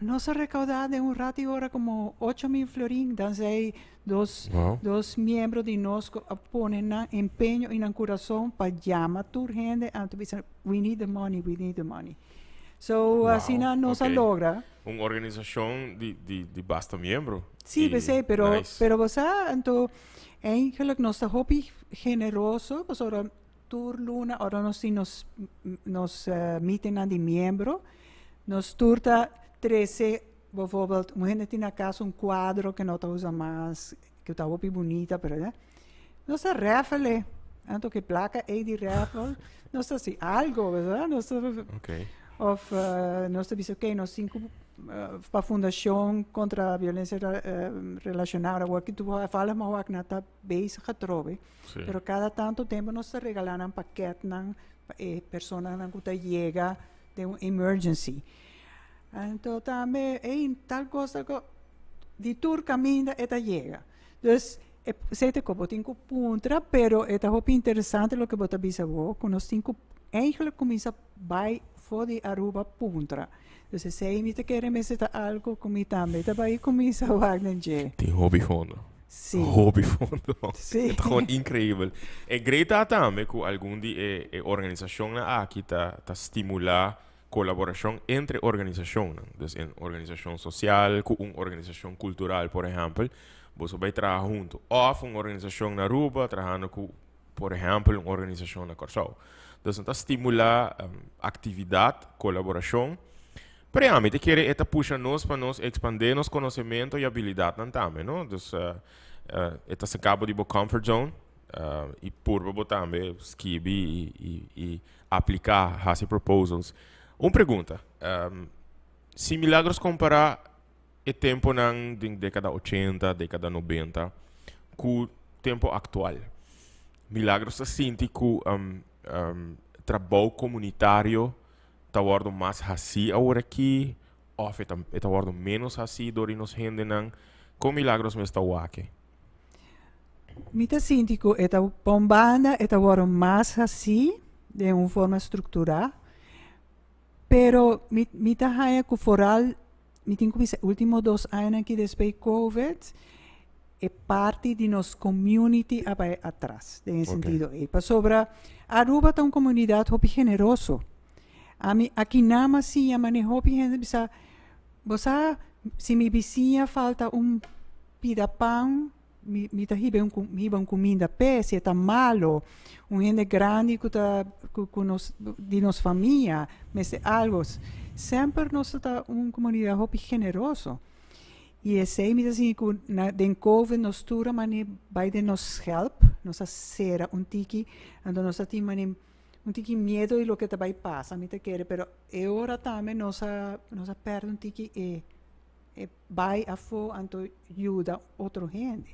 Nossa recaudada en un ratio ahora como 8.000 florins. Entonces, Wow. dos miembros de nosco ponen empeño en el corazón para llamar a tu gente and to be saying, we need the money, we need the money. So, así Wow, no se ok. logra. Una organização de basta membro. Sí, pues, pero, Nice. pero vos entonces, eigenlijk nos hobby generoso, pues ahora tur luna, ahora nos meten aan die miembro, nos turta 13, bijvoorbeeld, we hebben in casa un quadro que no te usa más, que está hobby bonita, pero nos raffle, anto que placa di raffle, nos así algo, ¿verdad? Nos Ok. of nós dice ok, nós cinco para a Fundação contra a Violência Relacionada, o que tu fala, mas o que não está bezig getrokken. Sim. Pero cada tanto tempo nós regalamos um paquete para pessoas que chega de uma emergency. Então também é tal coisa que de tour caminha e chega. Então, sei como tem puntra, pero é muito interessante o que você bisa que nós cinco eigenlijk começa by voor die Aruba puntra. Dus ze zei niet te keren met zitten algo come também. Daarbij começa a wagner je. Tem hobbyfondo. Sim. Hobbyfondo. Sim. É gewoon incrível. E greta também que algum de organização aqui tá estimular colaboração entre organizações. Dus em organização social com uma organização cultural, por exemplo, você vai trabalhar junto. Ou uma organização na Aruba trabalhando com, por exemplo, uma organização na Corsau. Dus dat stimula atividade, colaboração. Preamente, quer eta puxa nós para nós expandir nosso conhecimento e habilidade também, não? Dus eta se acaba de comfort zone e por também escrever e aplicar as proposals. Uma pergunta, se milagros comparar o tempo na década 80, década 90 com o tempo atual, milagros se sente que trabalho comunitário está sendo mais assim agora aqui ou está sendo menos assim durante nos gente não com milagros me está aqui. Mita síndico eta bombanda eta sendo mais assim de uma forma estruturada, pero mita haya que foral mitin que último 2 anos aqui depois COVID é parte de nossa community atrás, nesse sentido. E para sobra Aruba é uma comunidade muito generosa. Aqui na Macia, mas é muito generosa. Você, se minha vizinha falta pidapão, me tá ribam comida pé, se está malo, gente grande que tá de nossa família, mas algo. Sempre nós está uma comunidade muito generosa. E esse me assim que den COVID nos tura mani vai de nos help, nos acera tiki, ando nos ati mani tiki medo e lo que te vai passa, me te quer, pero e ora também nos perde tiki e vai a fo anto ajuda outro gente.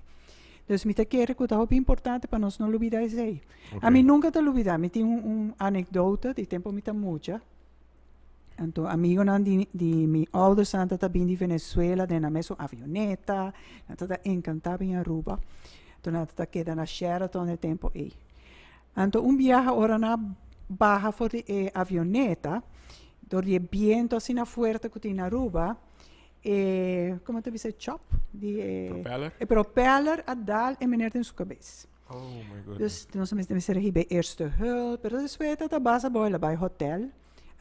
Então me te quer que é muito importante para nós não olvidar isso aí. A mim nunca te olvidar, me tem anedota de tempo me tá muita. Então, amigo de mi ouders aan dat in Venezuela, de na meso avioneta, dat encantava em Aruba. Então, dat queda na Sheraton de tempo aí. Então, viaje ora na baja for de avioneta, door die viento assim na fuerte que tem Aruba, como te dice, chop? Propeller? Propeller a dal e meneer in sua cabeça. Oh my goodness. Dus, nós me ser hier bij eerste hulp, pero después dat basa boila bij hotel.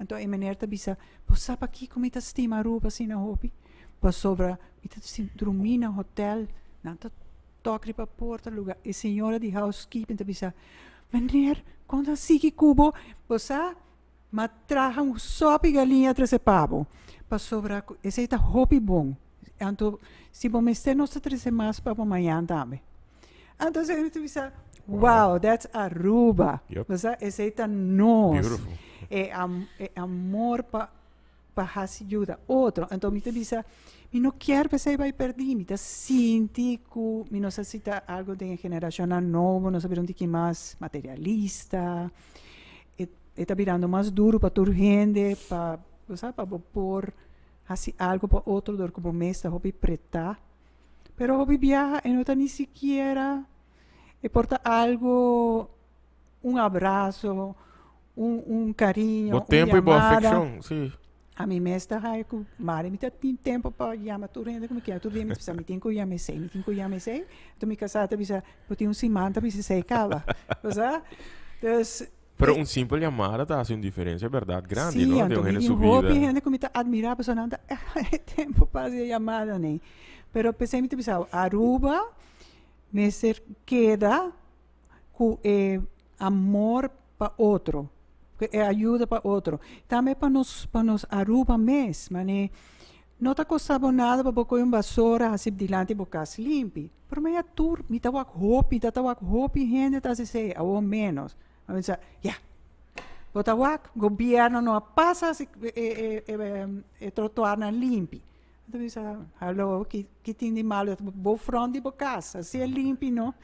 Então, a meneer te bisa, você sabe aqui como está estima Aruba assim na hobby? Para sobra, está assim dormir no hotel, não tá toque para porta lugar. E senhora de housekeeping te bisa, meneer, quando sigue cubo, você matraja sopa e galinha treze pavo. Para sobra, esse está hobby bom. Então, se você ester nos treze mais para amanhã também. Então, você te bisa, wow, that's Aruba. Yep. Você esse está nós. Beautiful. Amor para ajuda outro. Então, me diz, eu não quero que você vai perder, me sinto que me necessita algo de geração nova, não saber onde que mais materialista, está virando mais duro para toda gente, para pôr assim algo para outro, do que o mês está hobby pretar, pero hobby viaja e não está nem sequer e porta algo, abraço, carinho, Bom tempo e boa llamada. afecção, sim. A mim mesmo hai ku mare mi tem tempo para chamar tu rende como que é tu vem me precisa me tem que chamar sei me tem que chamar sei tu me casata bisa poti semana bisa sei cava você dus Pero un simple llamada te hace una diferencia, ¿verdad? Grande, sim ¿no? De então una me subida. hobby rende como tá admirar a pessoa não é tempo para fazer chamada nem pero pensei me bisa Aruba me ser queda com amor para outro que é ajuda para outro. Também para nos Aruba mesmo, mas não está custando nada para pôr uma vassoura assim diante do casa limpo. Pero me tur, me tá roupa, gente está se ou menos. A gente já. Bota governo não passa trotuar na limpo. Então diz, alô, que tem de mal, vou front de casa, se é limpo, não?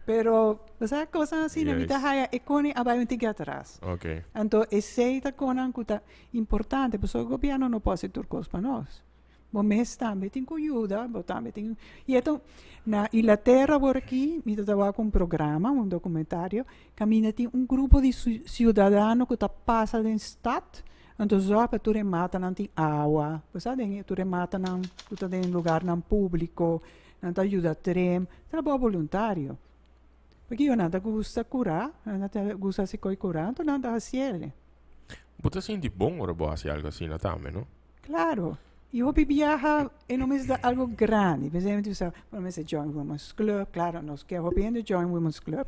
Pero, você coisa assim, na vida raia, e com a vai que atrás. Ok. Então, essa coisa que é importante, porque o governo não pode ser turcos para nós. Mas também tem que ajudar, também tem. E então, na Inglaterra, por aqui, me estava com um programa, um documentário, que tem um grupo de cidadãos que passa na cidade. Então, só para tu remata não tem água, sabe? Tu remata não, tu tá em lugar não público, não te ajuda a trem, trabalho voluntário. Porque eu não gosto de curar, não gosto de se curar, então não dá cielo. Você sente bom ou você algo assim também, não? Claro. Eu viajar e não me dá algo grande. Por exemplo, eu se join Women's Club, claro, nós queremos join Women's Club.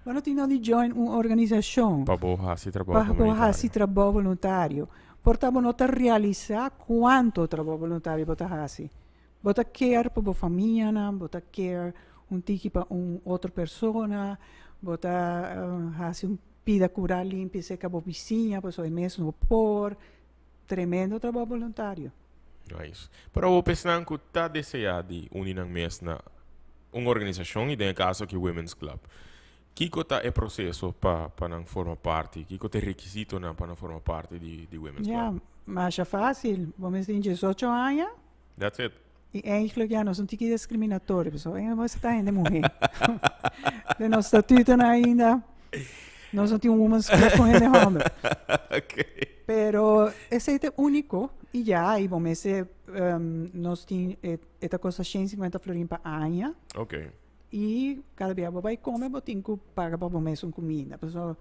Mas não tem de join uma organização. Para borrar esse trabalho voluntário. Portanto, não te realizar quanto trabalho voluntário você faz. Você quer para a família, você quer tiki para outra pessoa, você faz pida curar limpa e seca a vizinha, pessoa mesmo por tremendo trabalho voluntário. É isso. Para o pessoal que está desejando unir na mesma uma organização, e no caso aqui Women's Club, que é o processo para não formar parte? Que é o requisito para não formar parte de Women's Club? Mas é fácil. Vamos ter 18 anos. That's it. E eigenlijk nós não temos discriminatório, pessoal. Você está ainda mulher. De nosso estatuto ainda, nós não temos Women's Club com ele homem. Ok. Pero esse é único. E já, e bom, esse, nós temos esta coisa 150 florim para ano. Ok. E cada vez que vai comer, eu tenho que pagar para comer uma comida. Pessoal,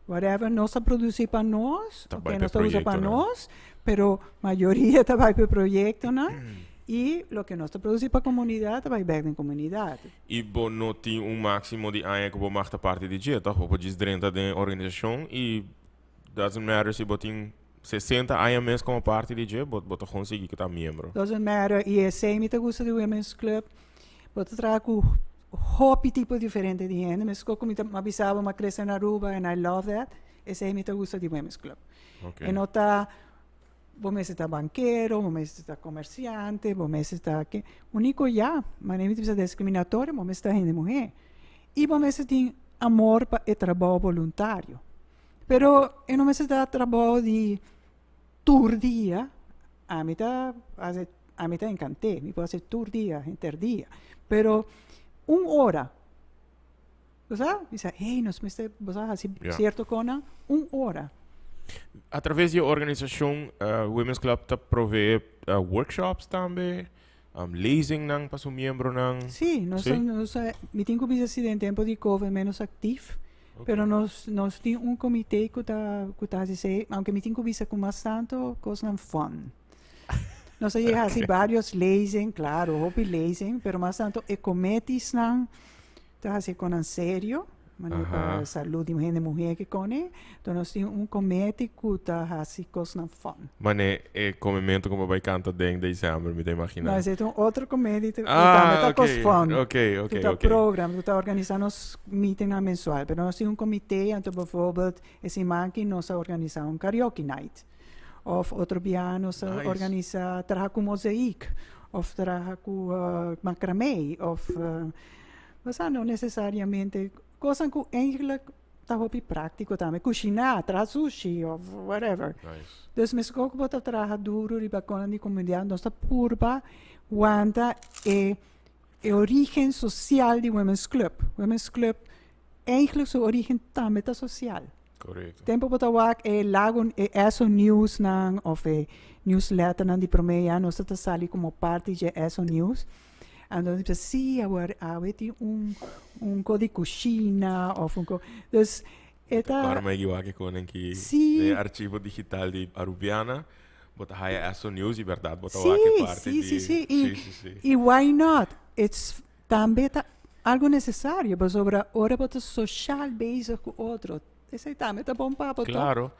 whatever, nós produzimos para nós, okay, nós usamos para nós, pero a maioria vai para o projeto, né? E o que nós produzimos para a comunidade vai bem na comunidade. E bom, não tem máximo de anos que você marca parte de dia, tá? Você diz dentro da organização e doesn't matter se você tem 60 anos mesmo como parte de dia, você consegue que está membro. Doesn't matter. E esse é o gosto do Women's Club. Você traz hobby tipo diferente de gente. Mas como me avisava, uma cresce na Aruba, and I love that. Esse é o gosto do Women's Club. Okay. E não está... Você está banqueiro, você está comerciante, você está aqui. O único já, mas não é discriminatório, você está gente mulher. E você tem amor para o trabalho voluntário. Pero não se dá trabalho de tour dia. A mim está encantei, me pode ser tour dia, interdia. Pero 1 hora. Você diz, hey, nós precisamos fazer certo coisa, 1 hora. Através da organização Women's Club te provee workshops também, lezing para seu membro não. Sim, nós me tenho que dizer em tempo de COVID menos ativo, okay. Pero nós temos comitê que está a dizer, aunque me tenho que dizer com bastante coisa fun. Nós chegamos a vários lezing, claro, hobby lezing, pero bastante ecometis não, está a ser com sério. Para a saúde de mulher que conhece. Então, nós temos comitê que está fazendo coisas fun. Mas é comimento como vai cantar em dezembro, me imagina. Mas é outro comitê que está com fun. Ok. Está programa, está organizando os meetings mensuais. Mas nós temos comitê, então, por exemplo, esse manque nós organizamos karaoke night. Ou outro dia nós organizamos trabalho com mosaico. Ou trabalho com macramê. Ou, não necessariamente... Coisa que eigenlijk está hobby prático também, cozinhar, trazer sushi ou whatever. Nice. Dus mesmo que você trabalha duro e bacana de comunidade, nossa purba, wanda é a origem social de Women's Club. Women's Club, eigenlijk sua origem também é social. Correcto. Tempo bota wak lago ESO News nang of newsletter nang di promeia no sta sali como parte de ESO News. Ando dice sì, avete un codice cucina of un dus Para eta mij giwake kon en ki sì, archivo digital di Arubiana. Bota haya ESO News, verdad. Bota sì, wake parte sì, di... sì, sì, Sì, sì, sì. e why not? It's também algo necessário, mas sobre ora bota social bezig com outro. Esse aí também tá bom papo, tá? Claro.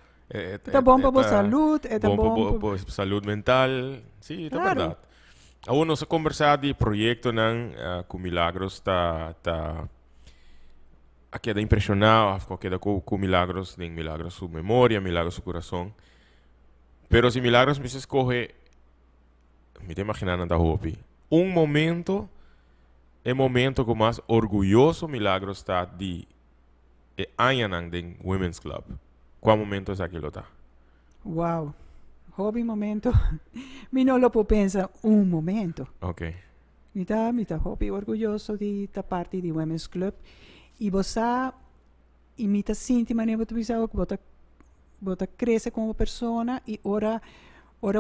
Tá bom para a saúde, é Bom bom para salud mental. Sí, es claro. verdad. Aún no se conversa de proyecto nan com Milagros a queda impressionado, a queda com Milagros, nem Milagros su memória, Milagros su coração. Pero si Milagros me se escoge, me te imaginando da hopi. Un momento, el momento que más orgulloso Milagros está de añanan den Women's Club. ¿Cuál momento es aquilo está? Wow. Hobby momento. Mi não lo puedo pensar momento. Ok. Mi tá hobby orgulhoso de ta parte de Women's Club. E você imita sinti maneira tu bisa bota cresce como persona e ora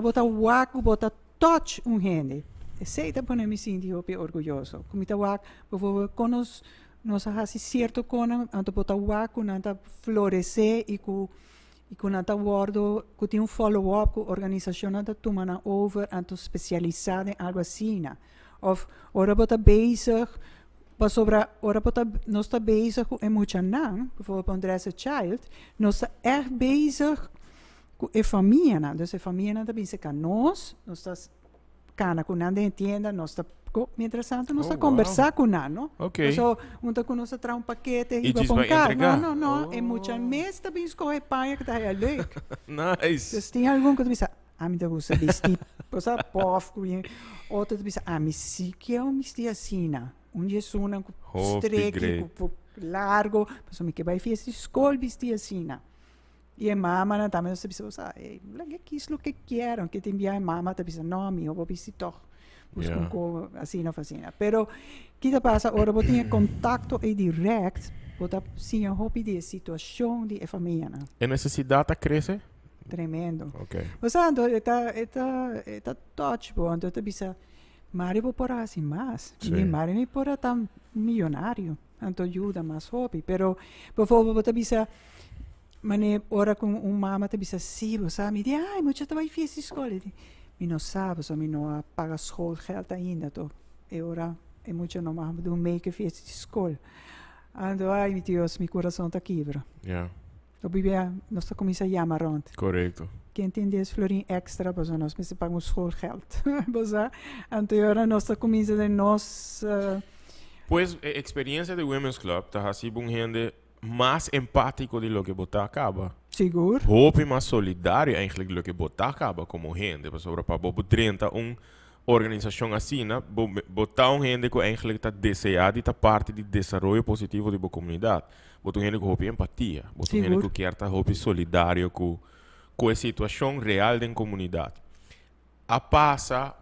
bota waku bota touch gente. Sei tá para me sentir hobby orgulhoso. Como tá wak, por favor, conos nós hasi certo con anto bota waku nanta florescer e com nanta wordo que tem follow-up com a organização nanta tomana over anto specializada em algo assim. Of ora bota bezig pas sobre ora bota nós está bezig com muito não, bijvoorbeeld Andressa Child, nós está erg bezig com a família, dus a família nanta pensa que nós está cana com nada entenda, nós está mientras tanto nós está conversar com nano. Ok. So, unta com nós traz paquete E e vai diz vai poncar. entregar? Não, é muito mês também escorre paia que tá é leuk. Nice. Dus tem algum que tu pensa, me dá gosto de tipo, posa pof, outro tu pensa, me si que eu me estia assim, Jesus com streek, com largo, mas me que vai fazer escola vestir assim. E a mama também você pensa, larga aquilo que quero, que te enviar a mama, tu pensa, não, eu vou vestir toch. Busca assim, assim. Pero, que te passa, ora, eu tinha contato e direct, eu tinha hobby de situação de família. ¿En necessidade cresce? Tremendo. Ok. Mas está touch, bom, então tu pensa, Mari vou por assim mais. Sim. E Mari me por tão milionário, então ajuda mais hobby. Pero, por favor, tu pensa, mane ora com mama tu pensa, sim, você me diz, muito tu vai fazer escola. Mi não sabe, so mi não paga schoolgeld ainda, toch? E ora, é muito não mais do meio que fez escola. Ando, ai, meu Deus, meu coração está quebra. Ja, Eu bebia, nós está começando a chamar rond. correcto. Quem tem 10 florin extra, mas nós me pagamos schoolgeld. Mas, então, agora nós está começando a nós... Pues, experiencia de Women's Club, está así con gente más empático de lo que botar acaba. Seguro. Hoop más solidario eigenlijk lo que botar acaba como gente. Pues sobre para bobo 30 organização assim, botar gente que eigenlijk está deseada e está parte do desenvolvimento positivo da comunidade. Botar gente com empatia, botar gente que quer estar solidário com a situação real da comunidade. A passa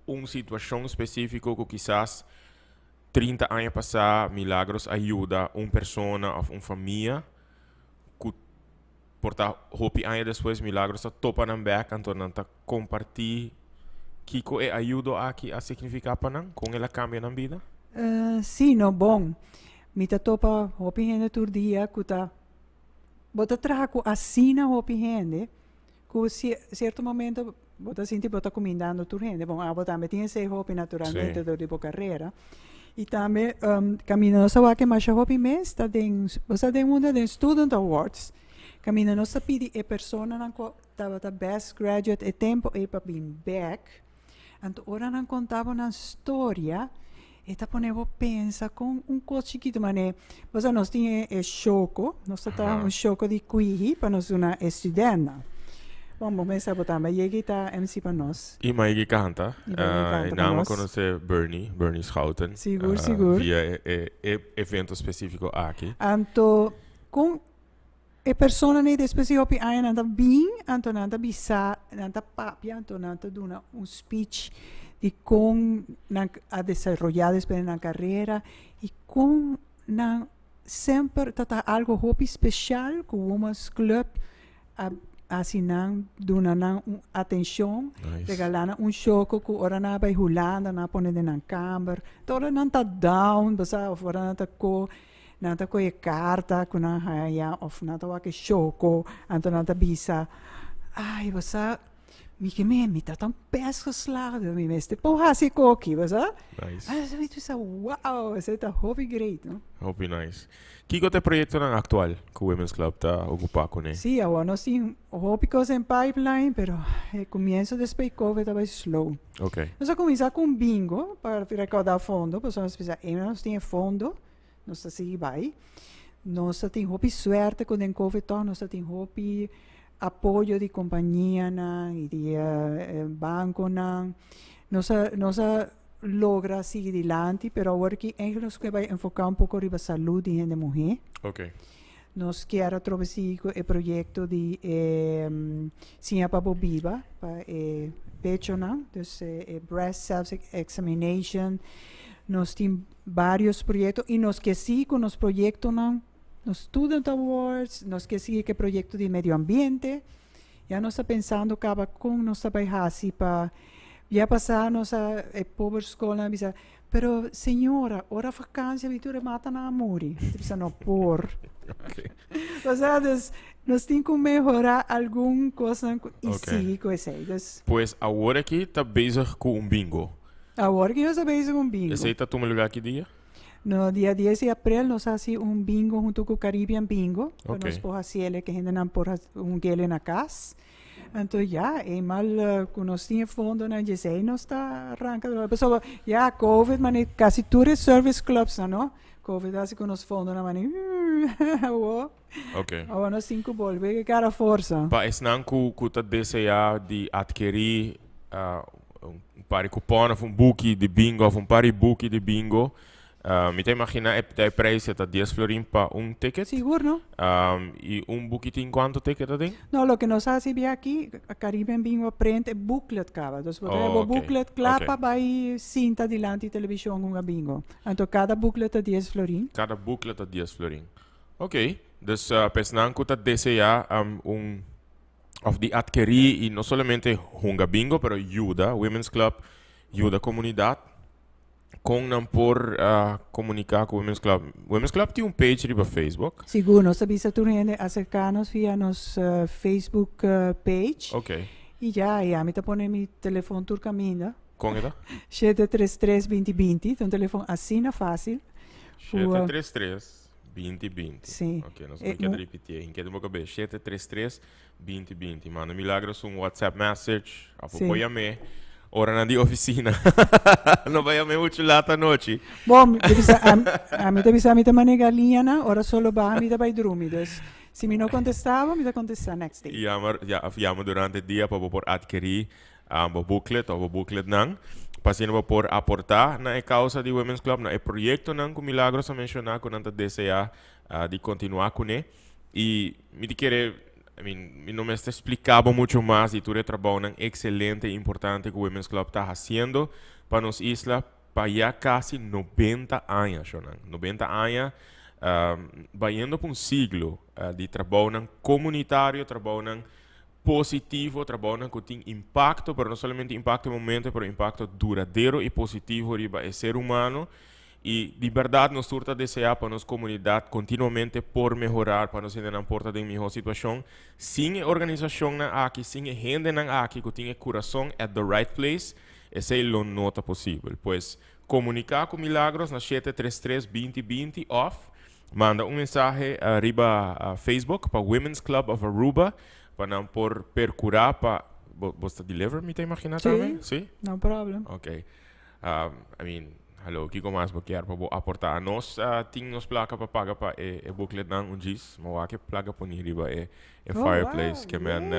uma situação específica que quizás 30 anos passar, Milagros ajuda uma pessoa ou uma família que porta hopi anos depois Milagros está topa na back então não está compartilhar Kiko ajuda aqui a significar para não com ela cambia na vida? Sim, no bom. Me tá topa hopi gente tur dia que tá bota trago assina hopi gente que certo momento bota senti bota comandando tur gente. Bom, a bota também tinha ser hopi naturalmente do tipo carreira. E também caminhando só que mais hopi mês tá den você tem uma den student awards. Caminhando só pedi a pessoa não tava da best graduate e tempo e para bem back. Então, ora não contava uma história e tá ponendo pensa com coisa chiquito, mas você nós tinha choco, nós tava choco de cuiji para nós uma estudante. Vamos começar a botar, mas ele tá MC para nós. E Maigi canta, e nome conhece Bernie Schouten. Seguro. Via evento específico aqui. Então, com a pessoa nem específico aí nanta bem, então nanta bisa, nanta papia, então nanta duna speech de como a desarrollar después na carreira e como na sempre tata algo hobby special com umas club assinam donando atenção, Nice. regalando choco que ora na by Holanda na pone na kamer, ora não tá down, basta of ora não tá co nata ko e carta kuna haya of nata wa ke choco, anto nata bisa. Ai, basta mi tá tão pesgeslagen, mi meste pohasi koki, basta. Nice. Ah, so itu sa wow, esse tá hobby great, no? Hobby nice. Kiko te proyecto ng actual que Women's Club ta ocupa con Sí, ahora sí, hobby cosas en pipeline, pero el comienzo después COVID estaba slow. Okay. Nós começar com bingo para recaudar fundo, para nós pensar, nós temos fundo, nós assim vai. Nós temos hobby suerte com o COVID, nós temos hobby apoio de companhia e de banco nós logra seguir adiante, pero agora que nós que vai enfocar pouco na saúde de mulher. Okay. Nós queremos trabalhar o projeto de Sinha Papo Viva, para pecho, dus breast self-examination. Nós temos vários projetos e nós que sim com os projetos, nos Student Awards, nós que sim que projeto de meio ambiente. Já nós estamos pensando acaba com nós trabalhar para já passar nossa pobre escola, pero senhora, ora vacância, vitura mata na amore. Precisa não pôr. Okay. Ou seja, nós temos que melhorar alguma coisa e Okay. seguir com isso. Pues agora que tá bezig com bingo. Agora que nós estamos bezig com bingo. Esse aí tá tu lugar que dia? No dia 10 de abril, nós fazemos bingo junto com o Caribbean Bingo. Okay. Nós podemos que a gente não pôr gele na casa. Então, já, eenmaal nós tínhamos fundo na GC, nós está arrancando. Pessoal, já, COVID, mas quase todos os service clubs, não? COVID, assim com os fundos, não, mas Okay. agora nós temos que voltar, que cara força. Pa esnan ku ta deseja de adquirir um pari cupom of um book de bingo of um pari book de bingo. Me te imagina de prijs está 10 florin pa un ticket. Seguro, ¿no? Y un bookito quanto ticket tem? No, lo que nos hace bien aquí, a Caribbean Bingo aprende booklet cava. Dus we hebben okay. booklet klapa bij cinta di lanti television com bingo. Então cada booklet é 10 florin. Cada booklet a 10 florin. Ok. Dus pesnan ku ta deseja of de adquirir e não somente hunga bingo, pero ayuda Women's Club, ayuda comunidade. Com não por comunicar com o Women's Club. Women's Club tem page riba Facebook. Seguro, nós sabemos tu gente acercar-nos via nos Facebook page. Ok. E já, me tá pondo meu telefone tur caminho. Com ela? 733-2020, então telefone assim na fácil. 733-2020. Sim. Ok, nós vamos querer repetir. Em que eu vou caber? 733-2020. Manda milagros WhatsApp message. Apoia-me. Ora na di oficina. Não vai a me muito lá à noite. Bom, a mim te manega linha, ora solo ba, me vai dormir. Se me não contestava, me contestar next day. Llama durante o dia para por adquirir o booklet ou o booklet não. Para por aportar na causa de Women's Club, na projeto não com milagros a mencionar com anta desejar de continuar com ele. E me querer não me está explicando muito mais e tudo trabalho excelente e importante que o Women's Club está fazendo para nos isla para já quase 90 anos. 90 anos, vai indo para siglo de trabalho comunitário, trabalho positivo, trabalho que tem impacto, mas não somente impacto no momento, mas impacto duradouro e positivo para o ser humano. E de verdade nós surta desejar para nossa comunidade continuamente por melhorar para nós ainda não porta de melhor situação. Sim, organização na aqui, sim, gente na aqui que tem coração at the right place, esse é o nota possível. Pois comunicar com Milagros na 733-2020 off, manda mensagem arriba a Facebook para Women's Club of Aruba para não por percurar para você deliver, me tem imaginado também? Sim, no problem. Ok. Hallo, Kiko mas bekeer para aportar a nós temos placa para pagar para o booklet não diz, mas que placa por riba fireplace que man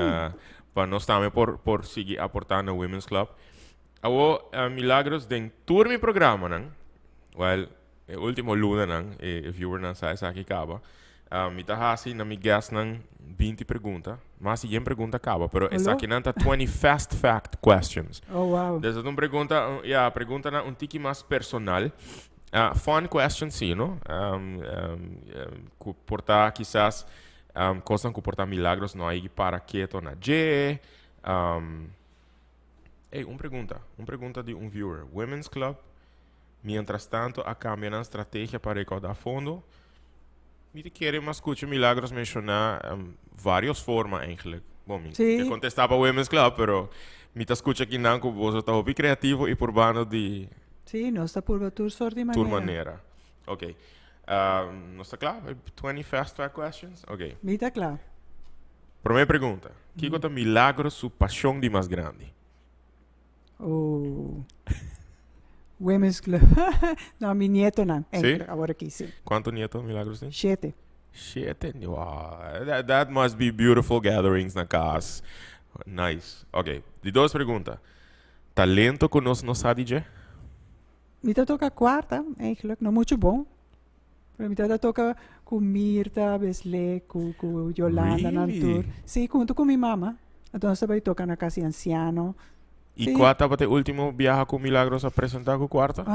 para nós também por seguir aportar no Women's Club. Awo milagros den tour mi programa não. Well, último luna não, viewer não sai aqui acaba. Me tá assim na mi guest não 20 perguntas, mas sem pergunta acaba, pero essa aqui não tá 20 fast fact questions. Oh wow. Dessa pergunta, pergunta na tique mais personal. Fun question, sim, não? Portar, quizás, coisas que portar milagros não aí para quieto na G. Hey, uma pergunta de um viewer. Women's Club, mientras tanto, a cambiar a estratégia para recaudar fundo. Me querem, mas escute milagros mencionar várias formas, eigenlijk. Bom, Sim. eu contestava o Women's Club, pero me escute aqui não, que você está hobby criativo e urbano de Sì, non sta pure tur sorti tua maniera. maneira. Ok. Não está claro? 20 fast track questions? Ok. Mita klar. Primeira pergunta. Que conta milagros sua paixão de mais grande? Oh. Women's Club. No, mi nieto não. Sim? Agora aqui, sim. Quanto nieto milagros tem? 7. Shit, wow. That must be beautiful gatherings na casa. Nice. Ok. De duas perguntas. Talento que nós não sabe de? Mita toca quarta, eigenlijk. Não muito bom. Pero mita toca com Mirta, Besle, com Yolanda, Really? Nantur. Sim, junto com minha mama. Então, você vai tocar na casa anciano. E Sim. qual estava o último viaje com milagros a apresentar com quarta?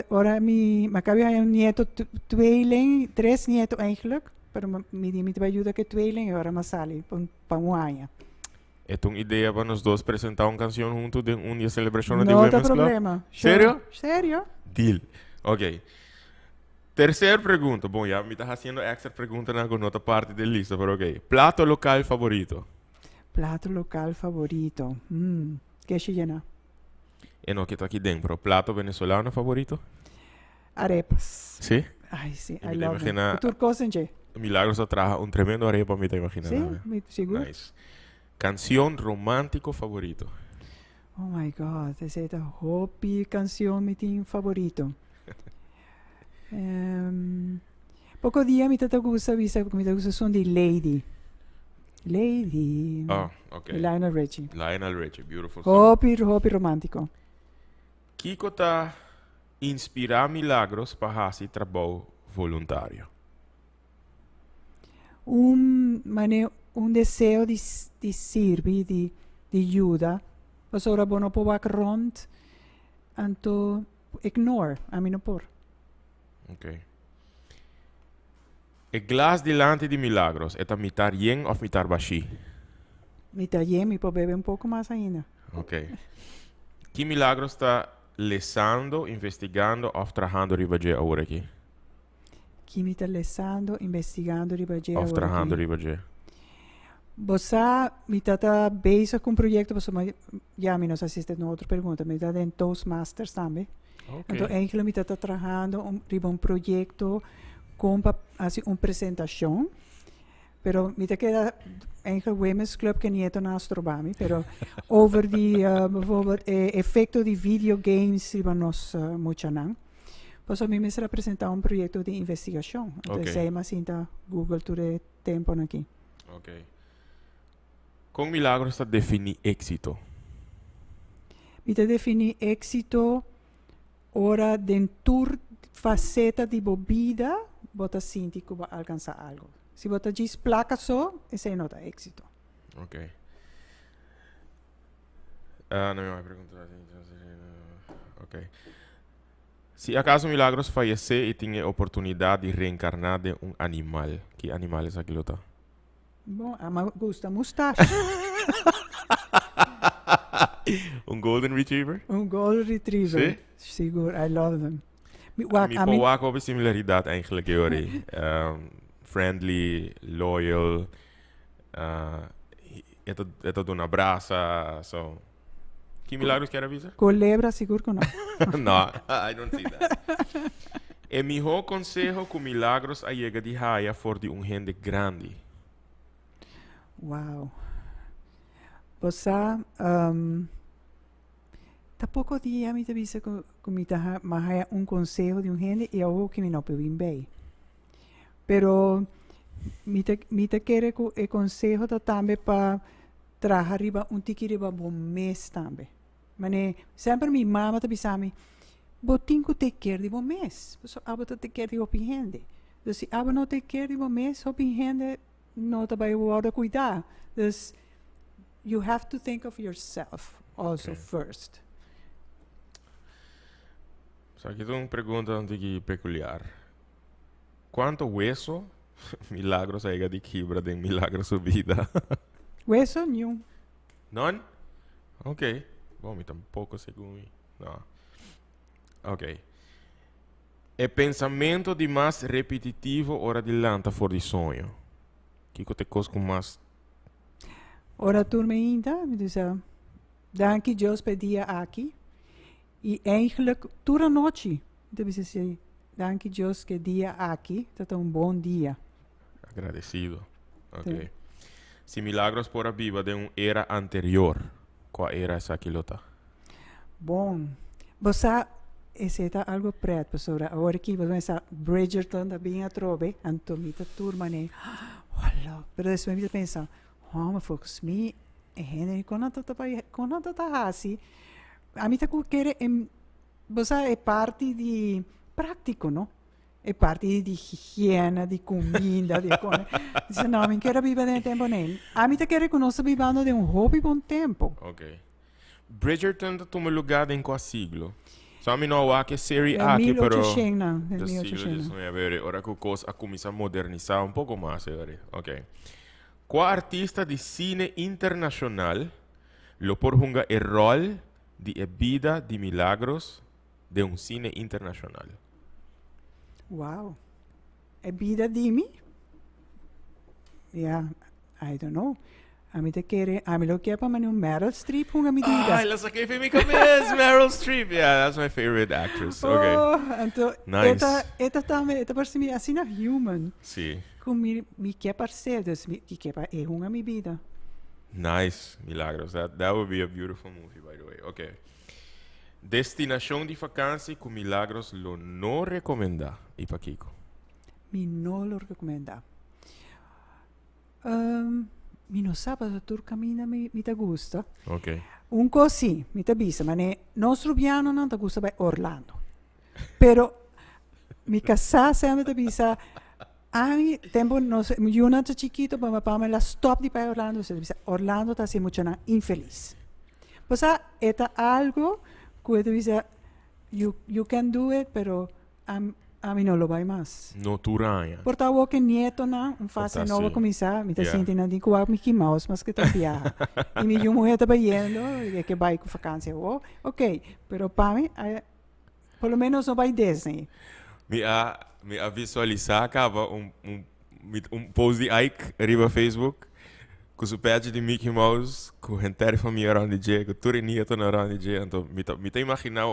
Ora mi acaba een nieto, tweeling, 3 nieto eigenlijk. Pero mi te ayuda que tweeling, ora masali, pa muanya. É uma ideia para nós dois apresentar uma canção junto de um dia celebração de No Women's te Club? problema. Sério? Sério? Deal. Ok. Terceira pergunta. Bom, já me está fazendo extra pergunta na outra parte da lista, pero ok. Plato local favorito? Plato local favorito. Que se llena? E não, que está aqui dentro. Plato venezolano favorito? Arepas. Sim? Ay, sí, Y me I te love them. imagina- ¿Y turcos en Che? Milagros atrás, un tremendo arepa, me te imaginas. Sí, ¿no? seguro. Nice. Canción romántico favorito. Oh my God, esa es la hobby canción mi team favorito. Poco día mi tata gusta visa, mi tata gusta son de Lady. Lady. Ah, ok. De Lionel Richie. Lionel Richie, beautiful song. Hobby romántico. Kiko tá inspirar milagros para fazer trabalho voluntário. Un deseo de servir, de ayuda. Pues ahora bueno po wak rond. Anto ignore, a mí no por. Ok. O glas delante de milagros é mitar yen ou mitar baixi? Mi taller, mi po bebe un poco más ainda. Ok. Que milagros está lesando, investigando ou trabajando riba de agora aqui? Que mi está lesando, investigando, ribageia. Ou trabajando riba de? Você me está bezig com um projeto, você já me nos assiste na outra pergunta, me está em Toastmasters também. Ok. Então, eigenlijk me está trabalhando riba um projeto com assim uma apresentação, pero me está queda eigenlijk Women's Club que niet naast trobami, pero over die bijvoorbeeld effecto de videogames riba nos muito não. Pues a mí me será presentado un proyecto de investigación. Entonces, Ok. se llama cinta Google tuve tiempo aquí. Ok. Com milagros está definir éxito. Me te defini éxito ora dentro faceta de bebida, bota sinti que va alcanzar algo. Si bota diz placa só, esse não dá éxito. Ok. Não me vai perguntar. Ok. Se acaso Milagros falecer e tinha a oportunidade de reencarnar de um animal, que animal é aquilo? Tá? Bom, a gusta mustache. Golden Retriever? Golden Retriever. Seguro, I love them. Mi po ook similaridade eigenlijk, Jori. Friendly, loyal, ito doen abraça, so. Que Milagros quer avisar? Culebra, seguro que não. No, I don't see that. E mi ho consejo que Milagros a llega de haya for de gente grande. Wow. Você, tá pouco dia me avisa que me tá mais um conselho de gente e algo que me não pode bem. Pero me tá querer que o conselho tá também para trazer riba tiki riba bom mês também. Mas sempre minha mama tá pensando, botin que te quer de bom mês. Só aba te quer de opi gente. Então se aba não te quer de bom mês, opi gente não tá vai o cuidar. Dus you have to think of yourself also Okay. first. Aqui tem uma pergunta antiga peculiar. Quanto hueso milagros hay de quebra de milagro su vida? Hueso, nenhum. None? Ok. Bom, me tampouco segundo. Não. Ok. É pensamento de mais repetitivo ora dilanta for de sonho. Kiko te coisa com mais... Ora turma ainda, dus dank Deus pedia aqui. E eigenlijk, toda noite, deve ser, dank Deus que dia aqui, dat é bom dia. Agradecido. Ok. Sim. Se milagros por a Bíblia de era anterior, qual era essa quilota? Bom, você é algo preto, professora. Agora que você está Bridgerton da bem a trobe, antomita turma, né? Olha, pero depois me pensa, mas volgens mij, Henry, quando tá assim, a mim tá querer, você é parte de prático, não? É parte de higiene, de comida, de coisa. Diz, não, eu quero viver de tempo nele. A mim tá querer que nós vivamos de hobby bom tempo. Ok. Bridgerton toma lugar em qual siglo? Só me não há que série aqui, pero... 1800, do siglo 1800. XIX, ora que a coisa começa a modernizar um pouco mais, ok. Qual artista de cine internacional lo porjunga el rol de vida de milagros de um cine internacional? Wow. É vida de mim? Yeah, I don't know. A mim te querer, a mim lo que é para mim Meryl Streep hunga mi diga. Ah, ela saquei para mim cabeça, Meryl Streep. Yeah, that's my favorite actress. Okay. Oh, então, Nice. Eta também, eta parece me assim na human. Sim. Com me quer parceiro, que quer para é hunga mi vida. Nice, milagros. That would be a beautiful movie, by the way. Okay. Destinação de vacância com milagros lo não recomenda. E para Kiko? Mi no lo recomenda. Mi non sa per tur cammina mi te gusta. Ok. Un così, mi te bisa, ma ne nostro piano non te gusta per Orlando. Però mi casa sempre te bisa. A mi tempo no sé, yo no chiquito, pero papá me la stop di para Orlando, se bisa Orlando ta si mucho infeliz. Pues eta algo que te bisa you can do it, pero a mí no lo va más. No turanha. Portavo que nieto na, un fase Porta novo sì. começar, mi te Yeah. senti na di qua Mickey Mouse, mas que te viaja. E mi ju mulher tá indo, e que vai com vacância. Oh, ok, pero para mim, por lo menos não vai Disney. Me a visualizar acaba um post de Ike arriba Facebook com o pad de Mickey Mouse com gente família around the J, com tudo nieto around the J. Então, me tá imaginar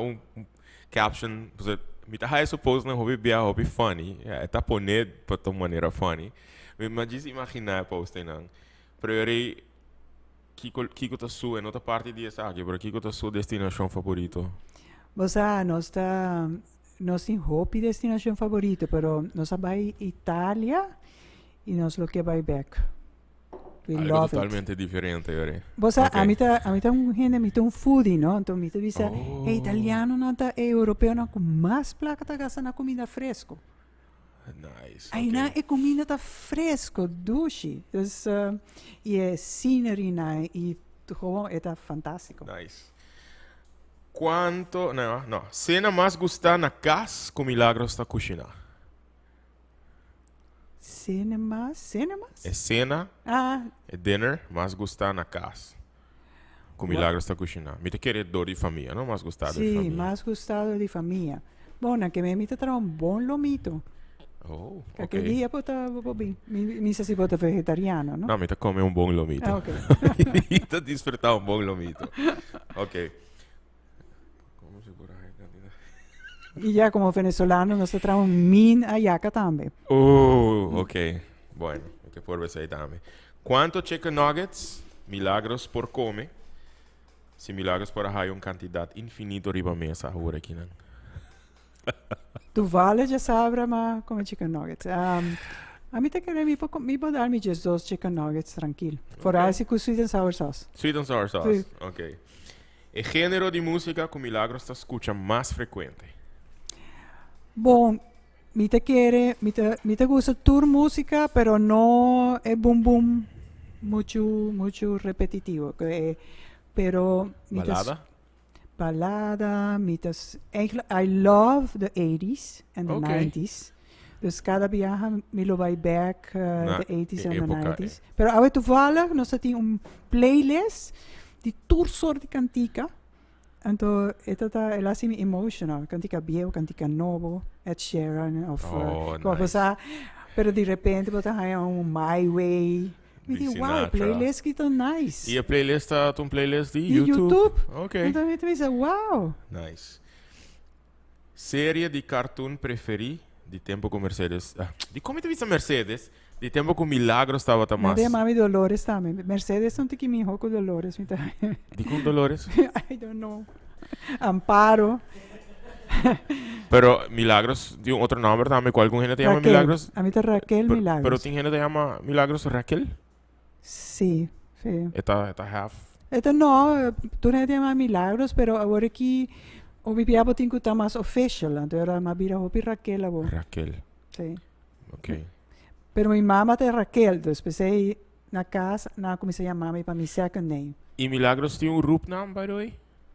caption, me tá high suppose na hobby bia hobby funny. É tá poner para tua maneira funny. Mas diz imaginar post não. Pero Kiko tá sua em outra parte de essa aqui, pero Kiko tá sua destinação favorito. Você não tem hobby destinação favorito, pero nós vai Itália e nós lo que vai back. We Algo love it. totalmente diferente, ore. Você, Ok. a mim tá gente, me tá foodie, não? Então me tá bisa, Oh. é italiano, não tá, é europeu, não, com mais placa tá gastando comida fresco. Nice. Aí ok. na é comida tá fresco, duche. Dus, e é scenery, né? E gewoon, é tá fantástico. Nice. Quanto... No. Cena mais gostar na casa com milagros da cozinhar. Cinemas? É cena, Ah, é dinner, mais gostar na casa. Com milagros da cozinhar. Me te querer dor de família, não mais gostar de sim, família. mais gostado de família. Bom, na que me tá um bom lomito. Oh, Aquele ok. dia bota bem. Me se bota vegetariano, não? Não, me te comer um bom lomito. Ah, ok. Me te despertar um bom lomito. Ok. Como se por aí, Cantina? E já como venezolano, nós traemos min ayaca também. Ok. Bueno, hay que por ver também. Quanto chicken nuggets, milagros por come, se milagros por hay uma quantidade infinita riba mesa agora aqui, não? Tu vale já sabe, mas como chicken nuggets. A mim tá querendo me pode dar-me just 2 chicken nuggets, tranquilo. Fora esse com sweet and sour sauce. Sweet and sour sauce. Sim. Ok. E gênero de música com milagros está escuta mais frequente? Bom, me te gusta tour música, pero no es boom boom mucho repetitivo. Pero Balada? ballada, eigenlijk, I love the 80s and the Okay. 90s. Dus cada viaje me lo vai back the 80s and the época, 90s. Pero ahora toevallig, nós tem playlist de tour soort cantica. Então, é lá assim emotional. Cantica viejo, cantica novo, Ed Sheeran, of nice. pero de repente, você tem My Way. Me digo, wow, playlist que tão nice. E a playlist staat een playlist die De YouTube. Okay. Então, eu pensei, wow. Nice. Série de cartoon preferi de tempo com Mercedes. De como te viste Mercedes? De tempo com Milagros estava tá mais. Não Mami Dolores também. Mercedes não tem que me com Dolores. De com Dolores? I don't know. Amparo. Pero Milagros de outro nome também. Qual algum gente te chama Raquel. Milagros? A mim tá Raquel Milagros. Pero tem gente que chama Milagros Raquel? Sim, sim. Eta half. Então não, tu não tem Milagros, pero agora que o bibiabo tem que estar mais official. Então era uma bira hopi Raquel agora. Raquel. Sim. Ok. Pero mi mamá é Raquel, então pensei na casa, na como se chama mami para mi second name. E Milagros tem roepnaam, by the way?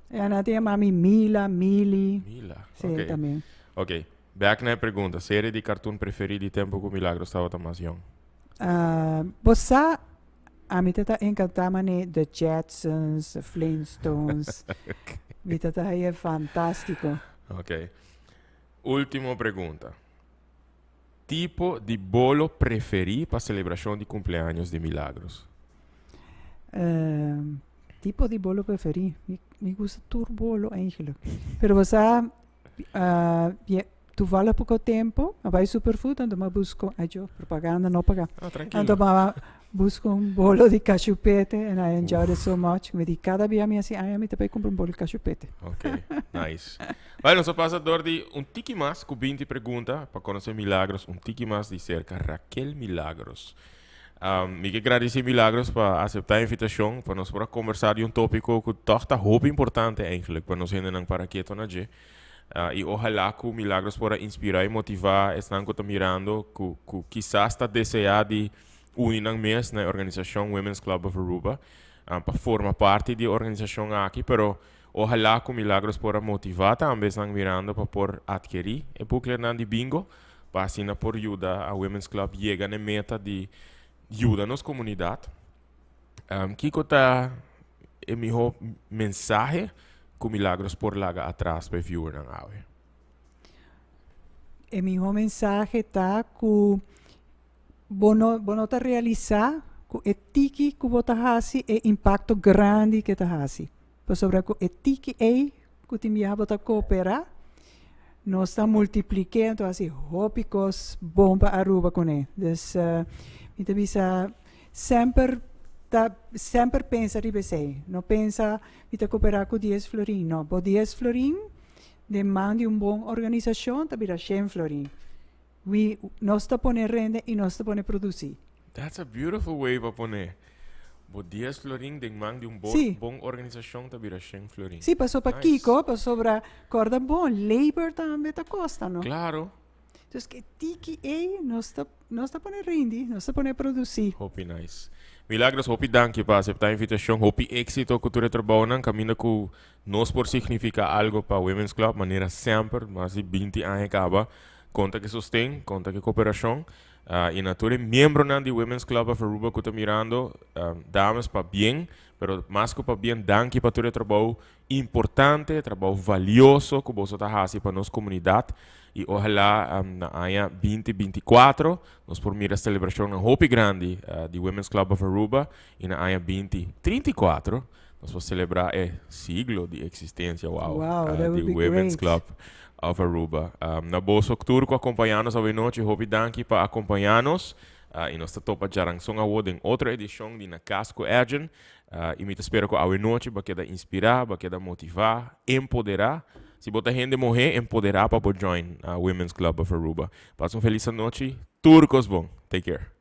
Ela tem mami Mila, Mili. Mila. Sim, Ok. também. Ok. Back na pergunta. Série de cartoon preferi de tempo com Milagros estava tá mais young? Você, a mim tá encantada né The Jetsons, The Flintstones. Me tá é fantástico. Ok. Última pergunta. Tipo de bolo preferi para celebração de cumpleaños de Milagros? Tipo de bolo preferi. Me gusta todo bolo eigenlijk. Pero você, tu vale pouco tempo, vai superfood, então eu busco, propaganda não pagar. Tranquilo. Então eu busco bolo de cachupete and I enjoyed it so much. Me di cada dia me assim, eu também compro bolo de cachupete. Ok, nice. Vai, nós passa door de tiki mais com 20 perguntas para conhecer Milagros, tiki mais de cerca Raquel Milagros. Me que agradecer Milagros para aceitar a invitação, para nós poder conversar de tópico que toch tá muito importante eigenlijk, para nós ainda não para aqui na G. E ojalá que Milagros possa inspirar e motivar estão que mirando, que quizás está desejando de unir mais na organização Women's Club of Aruba, para formar parte da organização aqui, pero ojalá que Milagros possa motivar também estão mirando para por adquirir e booklet de bingo, para assim por ajudar a Women's Club chegar na meta de ajudar nos comunidade. Kiko tá é meu mensagem que Milagros por laga atrás para viewer ng awe. E meu mensagem tá que bono tá realizar que etiki que você hasi é impacto grande que tá hasi. Por sobre que etiki que te me bota cooperar, nós tá multiplicando assim hópicos bomba Aruba com ele. Dus então bisa sempre pensa di você, não pensa vita cooperar com 10 florin, não, por 10 florin demanda uma boa organização, tabira 100 florin. Nós está pone renda e nós está pone produzir. That's a beautiful way para poner. Por 10 florin demanda uma boa organização tabira 100 florin. Sim, passou para Kiko, passou para corda bom, labor também tá costa, não? Claro. Então, que tiki nós está pone rendi, nós está pone produzir. Hope nice. Milagros, hope danke para aceitar a invitação, hope éxito que tu retrabalhas, caminho que nós por significa algo para Women's Club, maneira sempre, mas de 20 anos acaba, conta que sustém, conta que cooperação, e naturalmente, membro de Women's Club of Aruba que está mirando, damas para bem, pero mais que para bem, danke para tu trabalho importante, trabalho valioso que você está fazendo para nossa comunidade. E ojalá na ano 2024 nós por mirar a celebração na Hope Grande de Women's Club of Aruba e na ano 2034 nós vamos celebrar o siglo de existência de Women's Club of Aruba. Na boa octubre que acompanhamos a noite, Hope danke para acompanhar-nos e nós estamos para Jarangsong Award em outra edição de Nakasco Agent e me espero que a noite vai quedar inspirar, vai quedar motivar, empoderar. Se botar gente morrer, empoderar para join a Women's Club of Aruba. Passa uma feliz noite. Turcos bom. Take care.